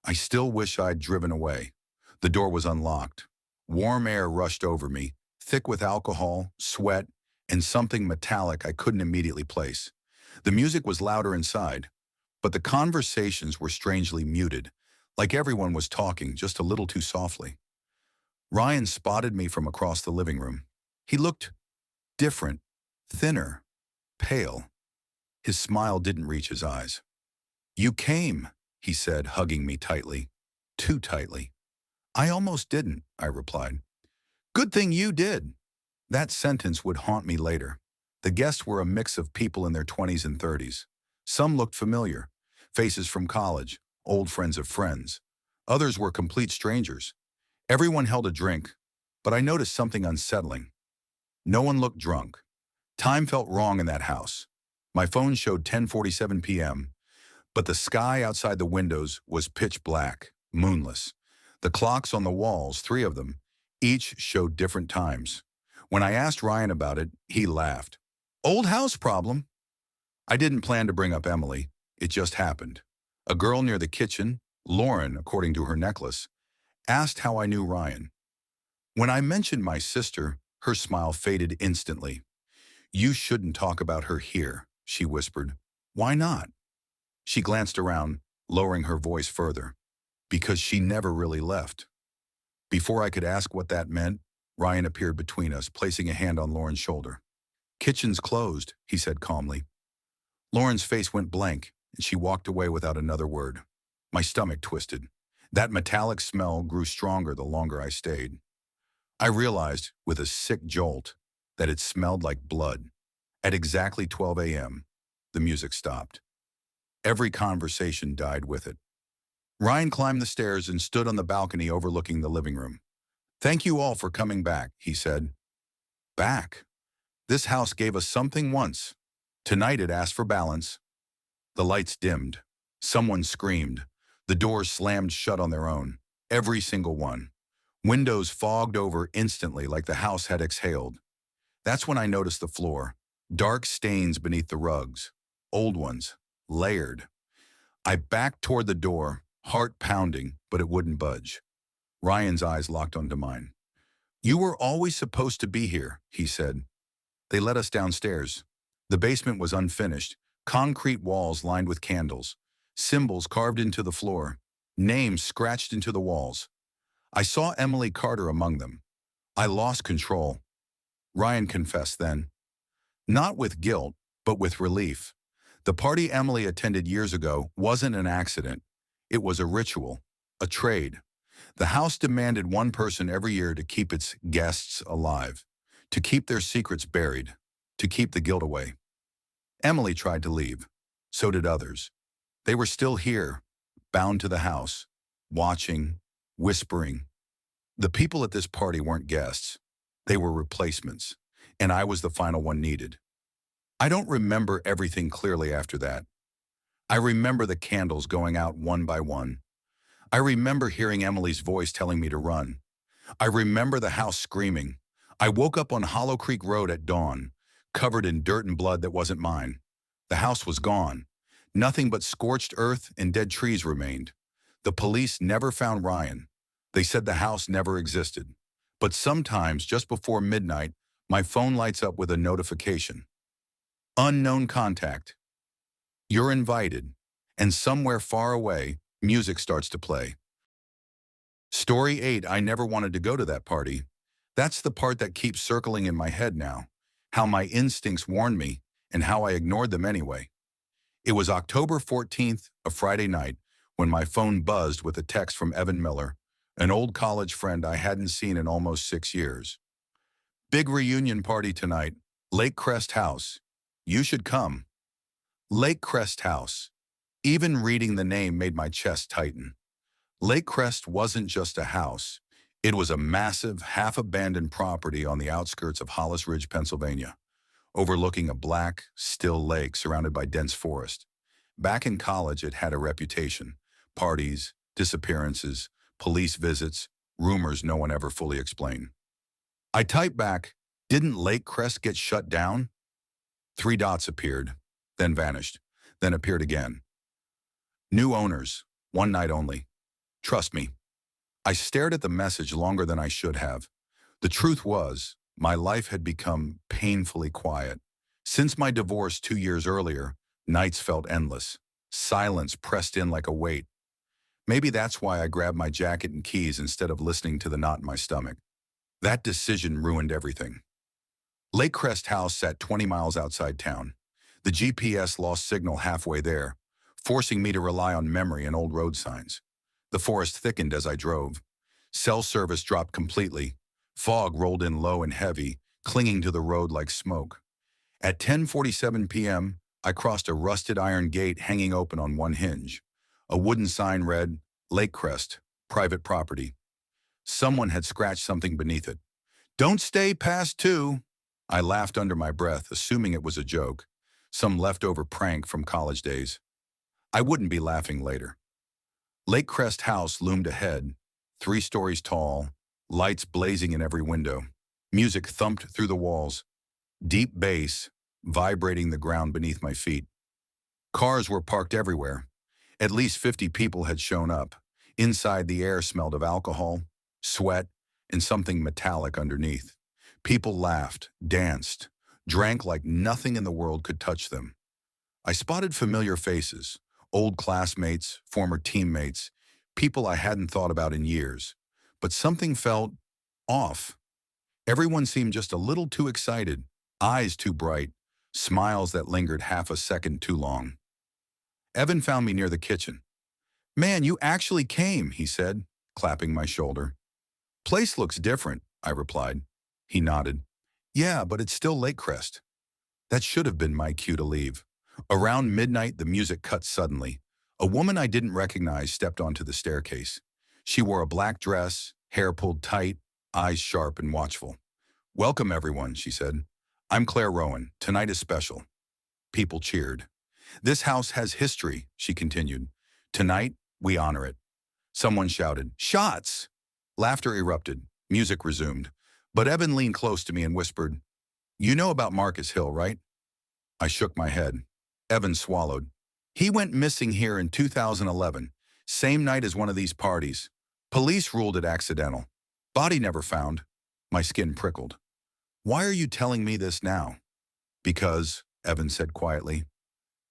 I still wish I'd driven away. The door was unlocked. Warm air rushed over me, thick with alcohol, sweat, and something metallic I couldn't immediately place. The music was louder inside, but the conversations were strangely muted, like everyone was talking just a little too softly. Ryan spotted me from across the living room. He looked different, thinner, pale. His smile didn't reach his eyes. "You came," he said, hugging me tightly. Too tightly. "I almost didn't," I replied. "Good thing you did." That sentence would haunt me later. The guests were a mix of people in their 20s and 30s. Some looked familiar, faces from college, old friends of friends. Others were complete strangers. Everyone held a drink, but I noticed something unsettling. No one looked drunk. Time felt wrong in that house. My phone showed 10:47 p.m., but the sky outside the windows was pitch black, moonless. The clocks on the walls, 3 of them, each showed different times. When I asked Ryan about it, he laughed. "Old house problem." I didn't plan to bring up Emily. It just happened. A girl near the kitchen, Lauren, according to her necklace, asked how I knew Ryan. When I mentioned my sister, her smile faded instantly. "You shouldn't talk about her here," she whispered. "Why not?" She glanced around, lowering her voice further. "Because she never really left." Before I could ask what that meant, Ryan appeared between us, placing a hand on Lauren's shoulder. "Kitchen's closed," he said calmly. Lauren's face went blank, and she walked away without another word. My stomach twisted. That metallic smell grew stronger the longer I stayed. I realized, with a sick jolt, that it smelled like blood. At exactly 12 a.m., the music stopped. Every conversation died with it. Ryan climbed the stairs and stood on the balcony overlooking the living room. "Thank you all for coming back," he said. "Back? This house gave us something once. Tonight it asked for balance." The lights dimmed. Someone screamed. The doors slammed shut on their own. Every single one. Windows fogged over instantly like the house had exhaled. That's when I noticed the floor. Dark stains beneath the rugs. Old ones. Layered. I backed toward the door, heart pounding, but it wouldn't budge. Ryan's eyes locked onto mine. "You were always supposed to be here," he said. They led us downstairs. The basement was unfinished, concrete walls lined with candles, symbols carved into the floor, names scratched into the walls. I saw Emily Carter among them. I lost control. Ryan confessed then. Not with guilt, but with relief. The party Emily attended years ago wasn't an accident. It was a ritual, a trade. The house demanded one person every year to keep its guests alive, to keep their secrets buried, to keep the guilt away. Emily tried to leave. So did others. They were still here, bound to the house, watching, whispering. The people at this party weren't guests. They were replacements, and I was the final one needed. I don't remember everything clearly after that. I remember the candles going out one by one. I remember hearing Emily's voice telling me to run. I remember the house screaming. I woke up on Hollow Creek Road at dawn, covered in dirt and blood that wasn't mine. The house was gone. Nothing but scorched earth and dead trees remained. The police never found Ryan. They said the house never existed. But sometimes, just before midnight, my phone lights up with a notification. Unknown contact. You're invited. And somewhere far away, music starts to play. Story 8, I never wanted to go to that party. That's the part that keeps circling in my head now. How my instincts warned me, and how I ignored them anyway. It was October 14th, a Friday night, when my phone buzzed with a text from Evan Miller, an old college friend I hadn't seen in almost 6 years. "Big reunion party tonight, Lake Crest House. You should come." Lake Crest House. Even reading the name made my chest tighten. Lake Crest wasn't just a house. It was a massive, half-abandoned property on the outskirts of Hollis Ridge, Pennsylvania, overlooking a black, still lake surrounded by dense forest. Back in college, it had a reputation. Parties, disappearances, police visits, rumors no one ever fully explained. I typed back, didn't Lake Crest get shut down? Three dots appeared, then vanished, then appeared again. New owners, one night only. Trust me. I stared at the message longer than I should have. The truth was, my life had become painfully quiet. Since my divorce 2 years earlier, nights felt endless. Silence pressed in like a weight. Maybe that's why I grabbed my jacket and keys instead of listening to the knot in my stomach. That decision ruined everything. Lake Crest House sat 20 miles outside town. The GPS lost signal halfway there, forcing me to rely on memory and old road signs. The forest thickened as I drove. Cell service dropped completely. Fog rolled in low and heavy, clinging to the road like smoke. At 10:47 p.m., I crossed a rusted iron gate hanging open on one hinge. A wooden sign read, Lake Crest, private property. Someone had scratched something beneath it. Don't stay past 2. I laughed under my breath, assuming it was a joke, some leftover prank from college days. I wouldn't be laughing later. Lake Crest House loomed ahead, 3 stories tall, lights blazing in every window. Music thumped through the walls, deep bass vibrating the ground beneath my feet. Cars were parked everywhere. At least 50 people had shown up. Inside, the air smelled of alcohol, sweat, and something metallic underneath. People laughed, danced, drank like nothing in the world could touch them. I spotted familiar faces, old classmates, former teammates, people I hadn't thought about in years. But something felt off. Everyone seemed just a little too excited, eyes too bright, smiles that lingered half a second too long. Evan found me near the kitchen. Man, you actually came, he said, clapping my shoulder. Place looks different, I replied. He nodded. Yeah, but it's still Lake Crest. That should have been my cue to leave. Around midnight, the music cut suddenly. A woman I didn't recognize stepped onto the staircase. She wore a black dress, hair pulled tight, eyes sharp and watchful. Welcome, everyone, she said. I'm Claire Rowan. Tonight is special. People cheered. This house has history, she continued. Tonight, we honor it. Someone shouted, shots! Laughter erupted. Music resumed. But Evan leaned close to me and whispered, you know about Marcus Hill, right? I shook my head. Evan swallowed. He went missing here in 2011, same night as one of these parties. Police ruled it accidental. Body never found. My skin prickled. Why are you telling me this now? Because, Evan said quietly,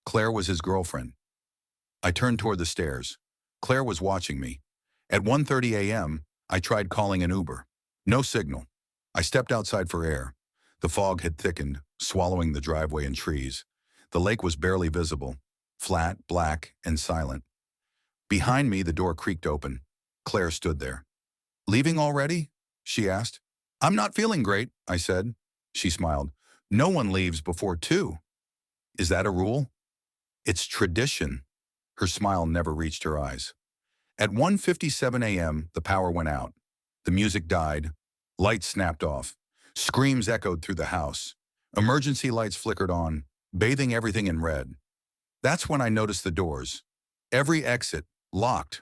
Claire was his girlfriend. I turned toward the stairs. Claire was watching me. At 1:30 a.m., I tried calling an Uber. No signal. I stepped outside for air. The fog had thickened, swallowing the driveway and trees. The lake was barely visible, flat, black, and silent. Behind me, the door creaked open. Claire stood there. Leaving already? She asked. I'm not feeling great, I said. She smiled. No one leaves before 2. Is that a rule? It's tradition. Her smile never reached her eyes. At 1:57 a.m., the power went out. The music died. Lights snapped off. Screams echoed through the house. Emergency lights flickered on, bathing everything in red. That's when I noticed the doors. Every exit, locked.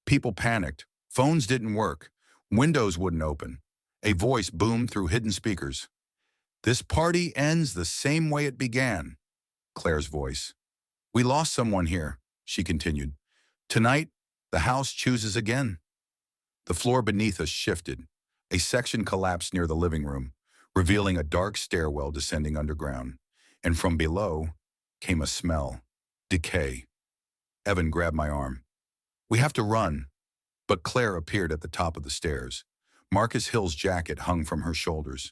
People panicked. Phones didn't work. Windows wouldn't open. A voice boomed through hidden speakers. This party ends the same way it began. Claire's voice. We lost someone here, she continued. Tonight, the house chooses again. The floor beneath us shifted. A section collapsed near the living room, revealing a dark stairwell descending underground. And from below came a smell. Decay. Evan grabbed my arm. We have to run. But Claire appeared at the top of the stairs. Marcus Hill's jacket hung from her shoulders.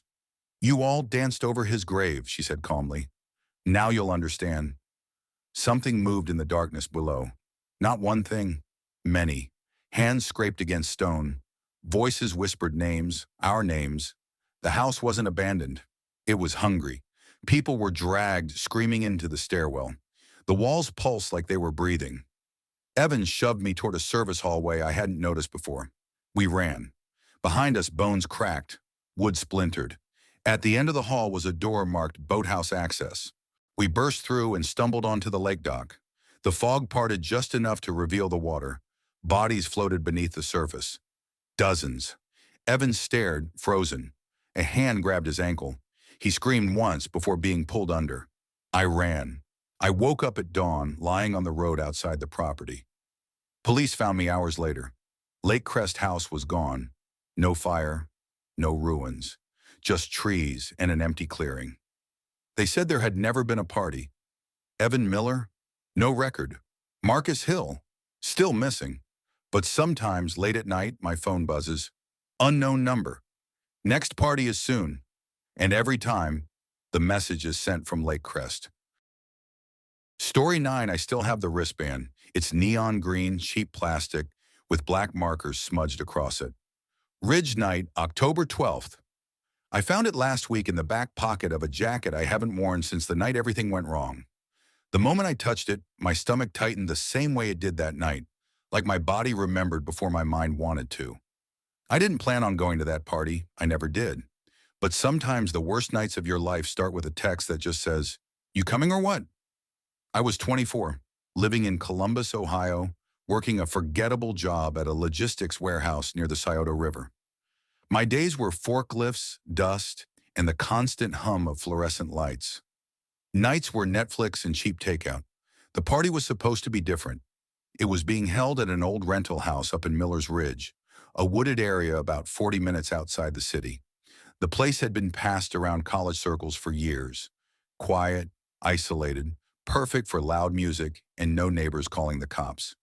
You all danced over his grave, she said calmly. Now you'll understand. Something moved in the darkness below. Not one thing, many. Hands scraped against stone. Voices whispered names, our names. The house wasn't abandoned. It was hungry. People were dragged, screaming into the stairwell. The walls pulsed like they were breathing. Evan shoved me toward a service hallway I hadn't noticed before. We ran. Behind us, bones cracked, wood splintered. At the end of the hall was a door marked Boathouse Access. We burst through and stumbled onto the lake dock. The fog parted just enough to reveal the water. Bodies floated beneath the surface. Dozens. Evan stared, frozen. A hand grabbed his ankle. He screamed once before being pulled under. I ran. I woke up at dawn, lying on the road outside the property. Police found me hours later. Lake Crest House was gone. No fire, no ruins. Just trees and an empty clearing. They said there had never been a party. Evan Miller? No record. Marcus Hill? Still missing. But sometimes, late at night, my phone buzzes. Unknown number. Next party is soon. And every time, the message is sent from Lake Crest. Story 9, I still have the wristband. It's neon green, cheap plastic, with black markers smudged across it. Ridge Night, October 12th. I found it last week in the back pocket of a jacket I haven't worn since the night everything went wrong. The moment I touched it, my stomach tightened the same way it did that night, like my body remembered before my mind wanted to. I didn't plan on going to that party, I never did. But sometimes the worst nights of your life start with a text that just says, "You coming or what?" I was 24, living in Columbus, Ohio, working a forgettable job at a logistics warehouse near the Scioto River. My days were forklifts, dust, and the constant hum of fluorescent lights. Nights were Netflix and cheap takeout. The party was supposed to be different. It was being held at an old rental house up in Miller's Ridge, a wooded area about 40 minutes outside the city. The place had been passed around college circles for years. Quiet, isolated, perfect for loud music and no neighbors calling the cops.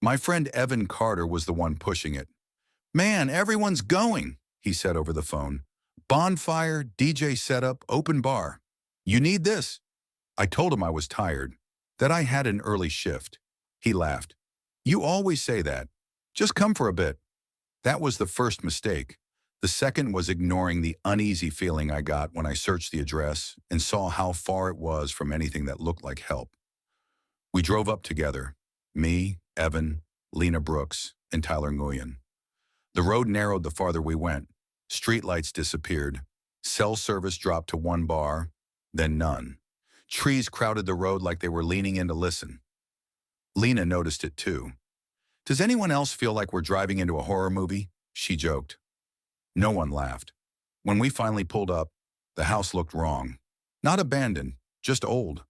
My friend Evan Carter was the one pushing it. "Man, everyone's going," he said over the phone. "Bonfire, DJ setup, open bar. You need this." I told him I was tired, that I had an early shift. He laughed. "You always say that. Just come for a bit." That was the first mistake. The second was ignoring the uneasy feeling I got when I searched the address and saw how far it was from anything that looked like help. We drove up together, me, Evan, Lena Brooks, and Tyler Nguyen. The road narrowed the farther we went. Streetlights disappeared. Cell service dropped to one bar, then none. Trees crowded the road like they were leaning in to listen. Lena noticed it too. "Does anyone else feel like we're driving into a horror movie?" she joked. No one laughed. When we finally pulled up, the house looked wrong. Not abandoned, just old.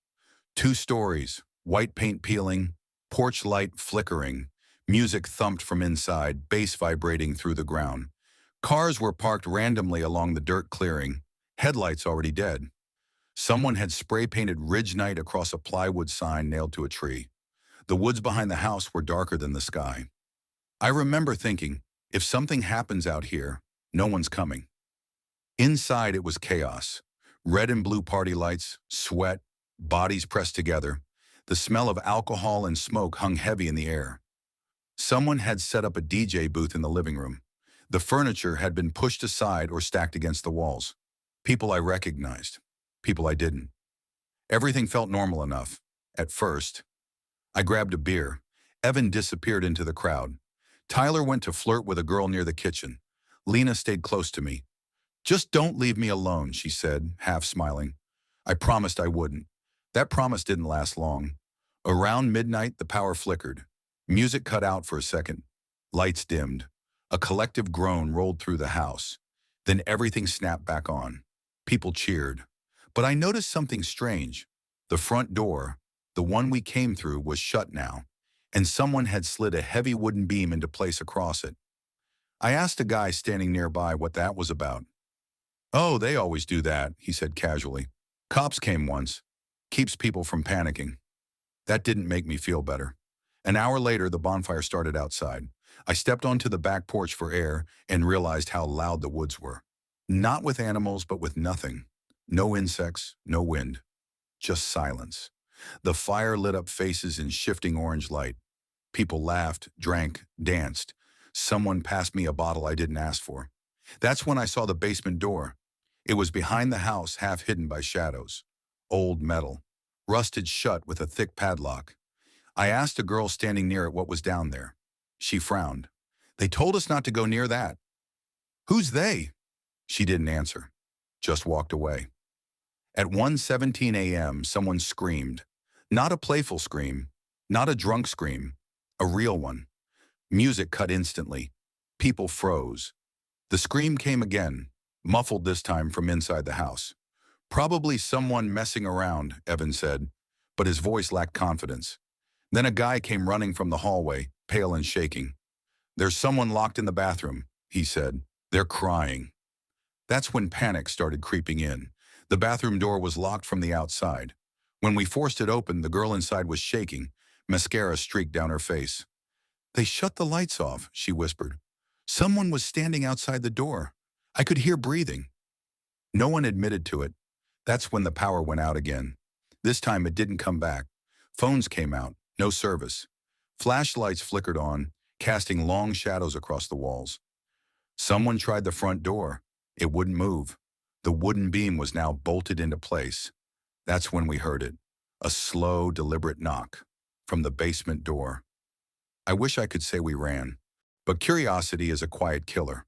2 stories, white paint peeling, porch light flickering, music thumped from inside, bass vibrating through the ground. Cars were parked randomly along the dirt clearing, headlights already dead. Someone had spray-painted Ridge Night across a plywood sign nailed to a tree. The woods behind the house were darker than the sky. I remember thinking, if something happens out here, no one's coming. Inside it was chaos. Red and blue party lights, sweat, bodies pressed together. The smell of alcohol and smoke hung heavy in the air. Someone had set up a DJ booth in the living room. The furniture had been pushed aside or stacked against the walls. People I recognized. People I didn't. Everything felt normal enough, at first. I grabbed a beer. Evan disappeared into the crowd. Tyler went to flirt with a girl near the kitchen. Lena stayed close to me. "Just don't leave me alone," she said, half smiling. I promised I wouldn't. That promise didn't last long. Around midnight, the power flickered. Music cut out for a second. Lights dimmed. A collective groan rolled through the house. Then everything snapped back on. People cheered. But I noticed something strange. The front door, the one we came through, was shut now, and someone had slid a heavy wooden beam into place across it. I asked a guy standing nearby what that was about. "Oh, they always do that," he said casually. "Cops came once. Keeps people from panicking." That didn't make me feel better. An hour later, the bonfire started outside. I stepped onto the back porch for air and realized how loud the woods were. Not with animals, but with nothing. No insects, no wind. Just silence. The fire lit up faces in shifting orange light. People laughed, drank, danced. Someone passed me a bottle I didn't ask for. That's when I saw the basement door. It was behind the house, half hidden by shadows. Old metal. Rusted shut with a thick padlock. I asked a girl standing near it what was down there. She frowned. "They told us not to go near that." "Who's they?" She didn't answer. Just walked away. At 1:17 a.m., someone screamed. Not a playful scream. Not a drunk scream. A real one. Music cut instantly. People froze. The scream came again, muffled this time from inside the house. Probably someone messing around, Evan said, but his voice lacked confidence. Then a guy came running from the hallway, pale and shaking. "There's someone locked in the bathroom," he said. "They're crying." That's when panic started creeping in. The bathroom door was locked from the outside. When we forced it open, the girl inside was shaking. Mascara streaked down her face. "They shut the lights off," she whispered. "Someone was standing outside the door. I could hear breathing." No one admitted to it. That's when the power went out again. This time it didn't come back. Phones came out, no service. Flashlights flickered on, casting long shadows across the walls. Someone tried the front door. It wouldn't move. The wooden beam was now bolted into place. That's when we heard it. A slow, deliberate knock from the basement door. I wish I could say we ran, but curiosity is a quiet killer.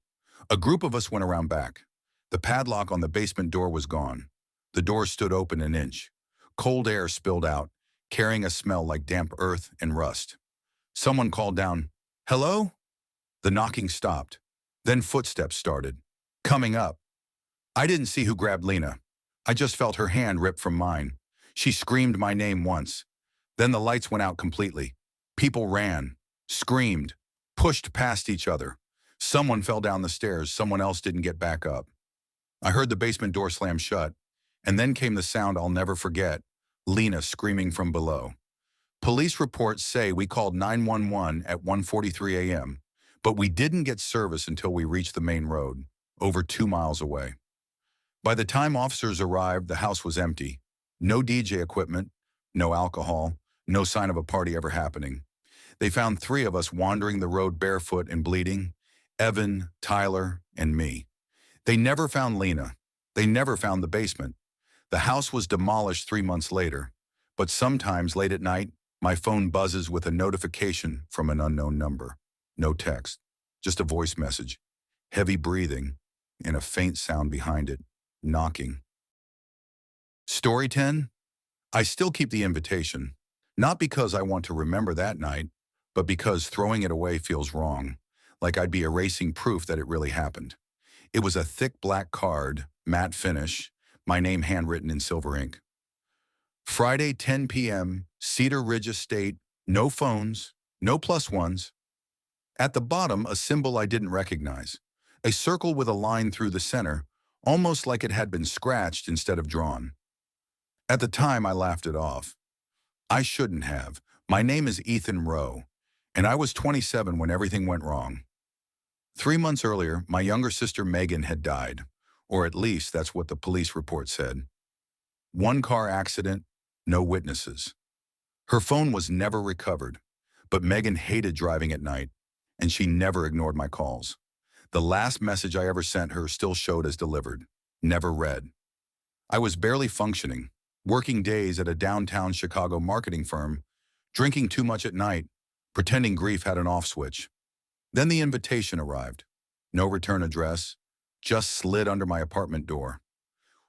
A group of us went around back. The padlock on the basement door was gone. The door stood open an inch. Cold air spilled out, carrying a smell like damp earth and rust. Someone called down, "Hello?" The knocking stopped. Then footsteps started, coming up. I didn't see who grabbed Lena. I just felt her hand rip from mine. She screamed my name once. Then the lights went out completely. People ran, screamed, pushed past each other. Someone fell down the stairs. Someone else didn't get back up. I heard the basement door slam shut, and then came the sound I'll never forget, Lena screaming from below. Police reports say we called 911 at 1:43 a.m., but we didn't get service until we reached the main road, over 2 miles away. By the time officers arrived, the house was empty. No DJ equipment, no alcohol, no sign of a party ever happening. They found 3 of us wandering the road barefoot and bleeding, Evan, Tyler, and me. They never found Lena. They never found the basement. The house was demolished 3 months later, but sometimes late at night, my phone buzzes with a notification from an unknown number. No text, just a voice message, heavy breathing, and a faint sound behind it, knocking. Story 10? I still keep the invitation, not because I want to remember that night, but because throwing it away feels wrong, like I'd be erasing proof that it really happened. It was a thick black card, matte finish, my name handwritten in silver ink. Friday, 10 p.m., Cedar Ridge Estate, no phones, no +1s. At the bottom, a symbol I didn't recognize, a circle with a line through the center, almost like it had been scratched instead of drawn. At the time, I laughed it off. I shouldn't have. My name is Ethan Rowe, and I was 27 when everything went wrong. 3 months earlier, my younger sister Megan had died, or at least that's what the police report said. 1 car accident, no witnesses. Her phone was never recovered, but Megan hated driving at night, and she never ignored my calls. The last message I ever sent her still showed as delivered, never read. I was barely functioning, working days at a downtown Chicago marketing firm, drinking too much at night, pretending grief had an off switch. Then the invitation arrived. No return address, just slid under my apartment door.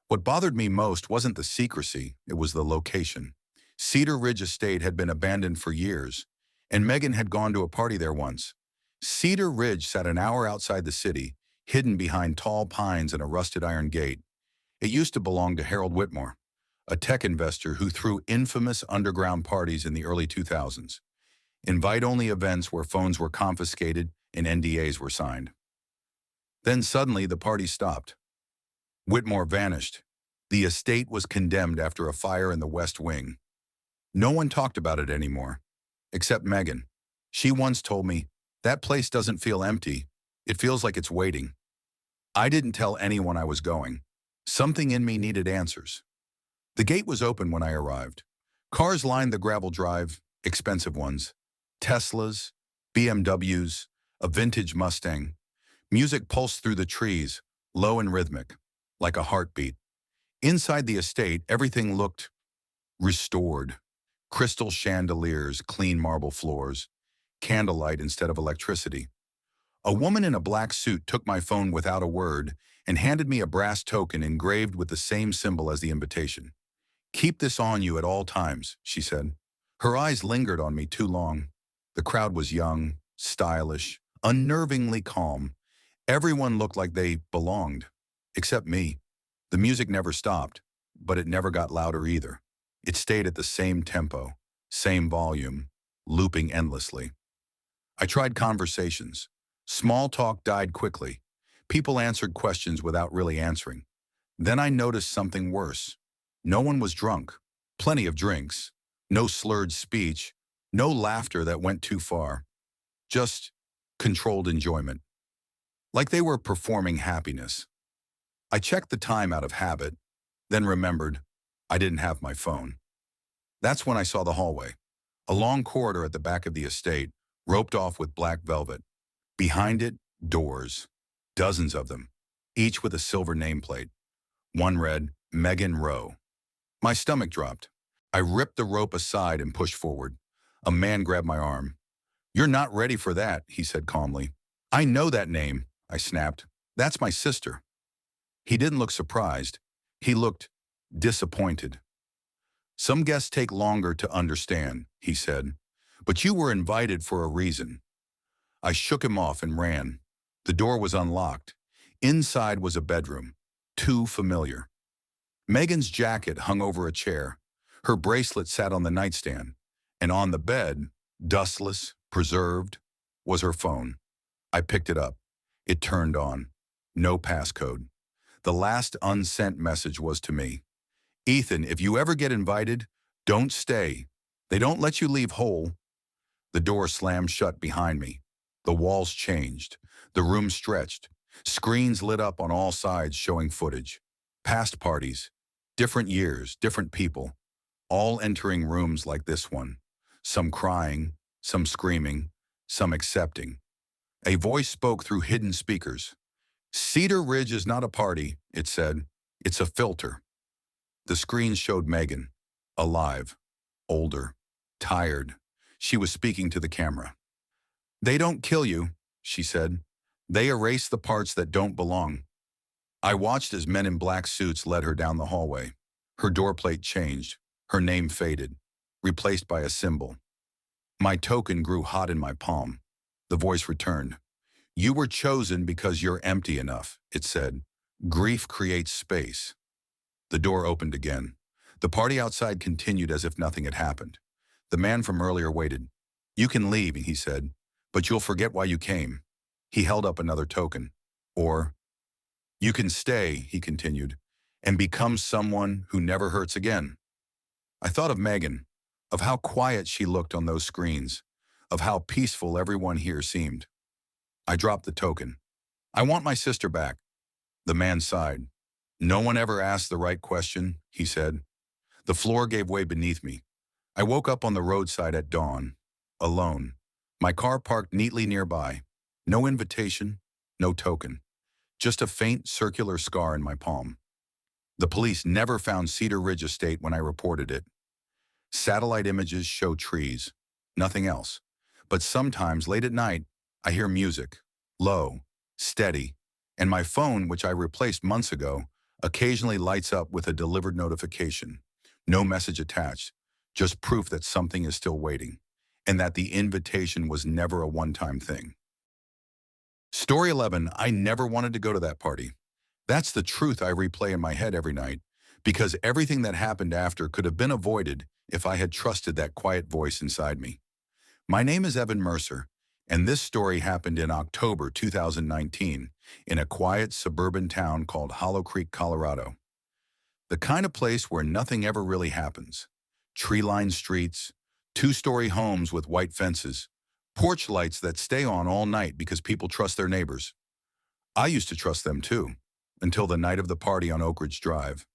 What bothered me most wasn't the secrecy, it was the location. Cedar Ridge Estate had been abandoned for years, and Megan had gone to a party there once. Cedar Ridge sat an hour outside the city, hidden behind tall pines and a rusted iron gate. It used to belong to Harold Whitmore, a tech investor who threw infamous underground parties in the early 2000s. Invite-only events where phones were confiscated and NDAs were signed. Then suddenly the party stopped. Whitmore vanished. The estate was condemned after a fire in the West Wing. No one talked about it anymore, except Megan. She once told me, "That place doesn't feel empty. It feels like it's waiting." I didn't tell anyone I was going. Something in me needed answers. The gate was open when I arrived. Cars lined the gravel drive, expensive ones. Teslas, BMWs, a vintage Mustang. Music pulsed through the trees, low and rhythmic, like a heartbeat. Inside the estate, everything looked restored. Crystal chandeliers, clean marble floors, candlelight instead of electricity. A woman in a black suit took my phone without a word and handed me a brass token engraved with the same symbol as the invitation. "Keep this on you at all times," she said. Her eyes lingered on me too long. The crowd was young, stylish, unnervingly calm. Everyone looked like they belonged, except me. The music never stopped, but it never got louder either. It stayed at the same tempo, same volume, looping endlessly. I tried conversations. Small talk died quickly. People answered questions without really answering. Then I noticed something worse. No one was drunk. Plenty of drinks. No slurred speech. No laughter that went too far. Just controlled enjoyment. Like they were performing happiness. I checked the time out of habit, then remembered I didn't have my phone. That's when I saw the hallway. A long corridor at the back of the estate, roped off with black velvet. Behind it, doors. Dozens of them, each with a silver nameplate. One read, Megan Rowe. My stomach dropped. I ripped the rope aside and pushed forward. A man grabbed my arm. "You're not ready for that," he said calmly. "I know that name," I snapped. "That's my sister." He didn't look surprised. He looked disappointed. "Some guests take longer to understand," he said. "But you were invited for a reason." I shook him off and ran. The door was unlocked. Inside was a bedroom. Too familiar. Megan's jacket hung over a chair. Her bracelet sat on the nightstand. And on the bed, dustless, preserved, was her phone. I picked it up. It turned on. No passcode. The last unsent message was to me. "Ethan, if you ever get invited, don't stay. They don't let you leave whole." The door slammed shut behind me. The walls changed. The room stretched. Screens lit up on all sides showing footage. Past parties. Different years, different people. All entering rooms like this one. Some crying, some screaming, some accepting. A voice spoke through hidden speakers. "Cedar Ridge is not a party," it said. "It's a filter." The screen showed Megan. Alive. Older. Tired. She was speaking to the camera. "They don't kill you," she said. "They erase the parts that don't belong." I watched as men in black suits led her down the hallway. Her doorplate changed. Her name faded, replaced by a symbol. My token grew hot in my palm. The voice returned. "You were chosen because you're empty enough," it said. "Grief creates space." The door opened again. The party outside continued as if nothing had happened. The man from earlier waited. "You can leave," he said, "but you'll forget why you came." He held up another token. "Or, you can stay," he continued, "and become someone who never hurts again." I thought of Megan, of how quiet she looked on those screens, of how peaceful everyone here seemed. I dropped the token. "I want my sister back." The man sighed. "No one ever asked the right question," he said. The floor gave way beneath me. I woke up on the roadside at dawn, alone. My car parked neatly nearby. No invitation, no token. Just a faint circular scar in my palm. The police never found Cedar Ridge Estate when I reported it. Satellite images show trees, nothing else. But sometimes, late at night, I hear music, low, steady, and my phone, which I replaced months ago, occasionally lights up with a delivered notification. No message attached, just proof that something is still waiting, and that the invitation was never a one-time thing. Story 11, I never wanted to go to that party. That's the truth I replay in my head every night, because everything that happened after could have been avoided if I had trusted that quiet voice inside me. My name is Evan Mercer, and this story happened in October 2019 in a quiet suburban town called Hollow Creek, Colorado. The kind of place where nothing ever really happens. Tree-lined streets, two-story homes with white fences, porch lights that stay on all night because people trust their neighbors. I used to trust them too, until the night of the party on Oak Ridge Drive.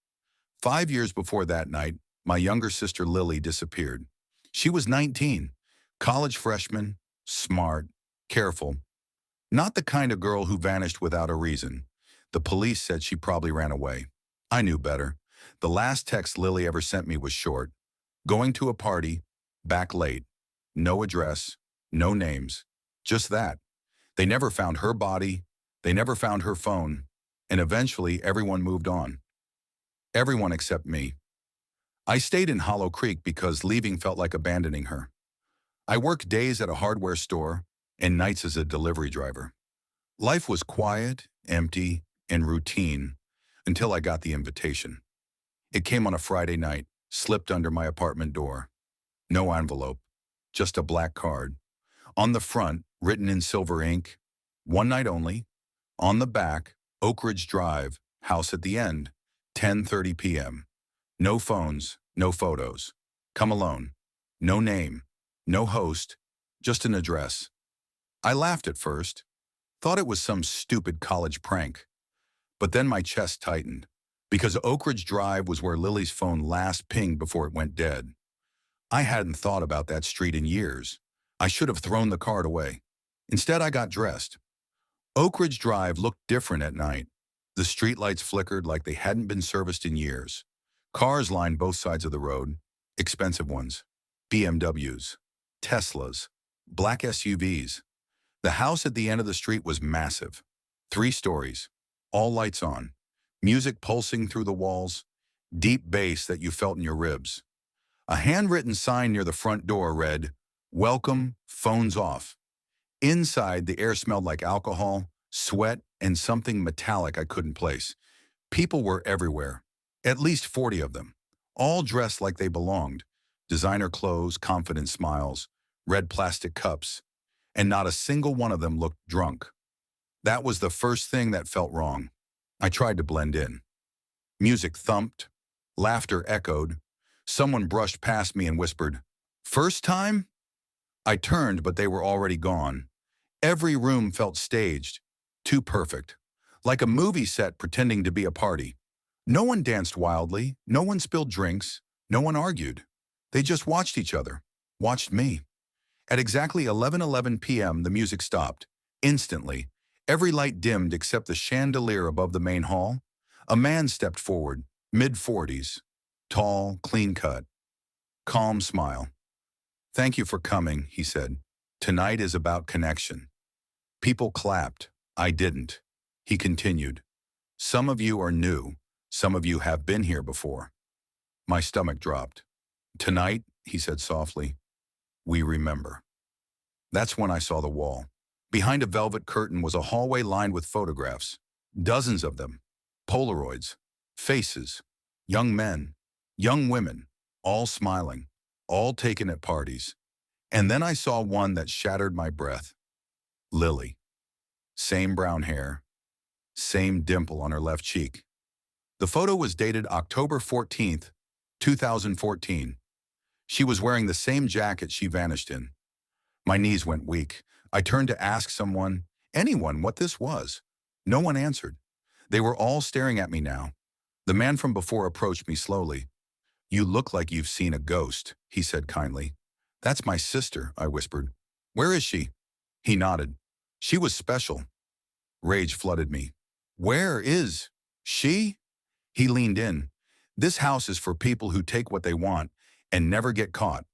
5 years before that night, my younger sister Lily disappeared. She was 19, college freshman, smart, careful. Not the kind of girl who vanished without a reason. The police said she probably ran away. I knew better. The last text Lily ever sent me was short. Going to a party, back late. No address, no names. Just that. They never found her body. They never found her phone. And eventually, everyone moved on. Everyone except me. I stayed in Hollow Creek because leaving felt like abandoning her. I worked days at a hardware store, and nights as a delivery driver. Life was quiet, empty, and routine until I got the invitation. It came on a Friday night, slipped under my apartment door. No envelope, just a black card. On the front, written in silver ink, one night only. On the back, Oak Ridge Drive, house at the end, 10:30 p.m. No phones, no photos. Come alone. No name, no host, just an address. I laughed at first, thought it was some stupid college prank. But then my chest tightened, because Oak Ridge Drive was where Lily's phone last pinged before it went dead. I hadn't thought about that street in years. I should have thrown the card away. Instead, I got dressed. Oak Ridge Drive looked different at night. The streetlights flickered like they hadn't been serviced in years. Cars lined both sides of the road, expensive ones. BMWs, Teslas, black SUVs. The house at the end of the street was massive. 3 stories, all lights on, music pulsing through the walls, deep bass that you felt in your ribs. A handwritten sign near the front door read, "Welcome, phones off." Inside, the air smelled like alcohol, sweat, and something metallic I couldn't place. People were everywhere, at least 40 of them, all dressed like they belonged. Designer clothes, confident smiles, red plastic cups, and not a single one of them looked drunk. That was the first thing that felt wrong. I tried to blend in. Music thumped, laughter echoed. Someone brushed past me and whispered, "First time?" I turned, but they were already gone. Every room felt staged, too perfect, like a movie set pretending to be a party. No one danced wildly, no one spilled drinks, no one argued. They just watched each other, watched me. At exactly 11:11 p.m., the music stopped. Instantly, every light dimmed except the chandelier above the main hall. A man stepped forward, mid-40s, tall, clean-cut, calm smile. "Thank you for coming," he said. "Tonight is about connection." People clapped. I didn't. He continued. "Some of you are new. Some of you have been here before." My stomach dropped. "Tonight," he said softly, "we remember." That's when I saw the wall. Behind a velvet curtain was a hallway lined with photographs. Dozens of them. Polaroids. Faces. Young men. Young women. All smiling. All taken at parties. And then I saw one that shattered my breath. Lily. Same brown hair. Same dimple on her left cheek. The photo was dated October 14th, 2014. She was wearing the same jacket she vanished in. My knees went weak. I turned to ask someone, anyone, what this was. No one answered. They were all staring at me now. The man from before approached me slowly. "You look like you've seen a ghost," he said kindly. "That's my sister," I whispered. "Where is she?" He nodded. "She was special." Rage flooded me. "Where is she?" He leaned in. "This house is for people who take what they want and never get caught."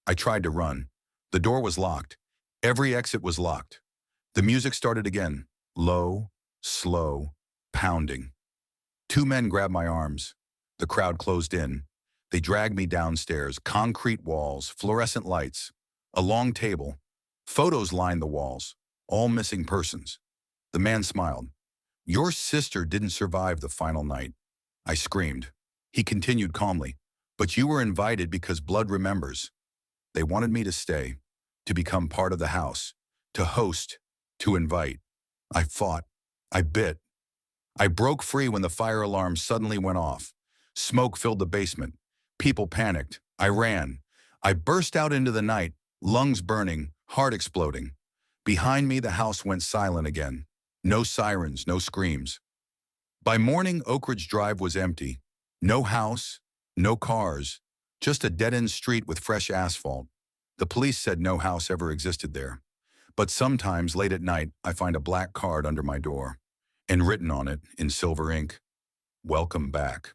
I tried to run. The door was locked. Every exit was locked. The music started again, low, slow, pounding. 2 men grabbed my arms. The crowd closed in. They dragged me downstairs, concrete walls, fluorescent lights, a long table. Photos lined the walls, all missing persons. The man smiled. "Your sister didn't survive the final night." I screamed. He continued calmly, "But you were invited because blood remembers." They wanted me to stay, to become part of the house, to host, to invite. I fought. I bit. I broke free when the fire alarm suddenly went off. Smoke filled the basement. People panicked. I ran. I burst out into the night, lungs burning, heart exploding. Behind me, the house went silent again. No sirens, no screams. By morning, Oak Ridge Drive was empty. No house, no cars, just a dead-end street with fresh asphalt. The police said no house ever existed there. But sometimes, late at night, I find a black card under my door, and written on it, in silver ink, "Welcome back."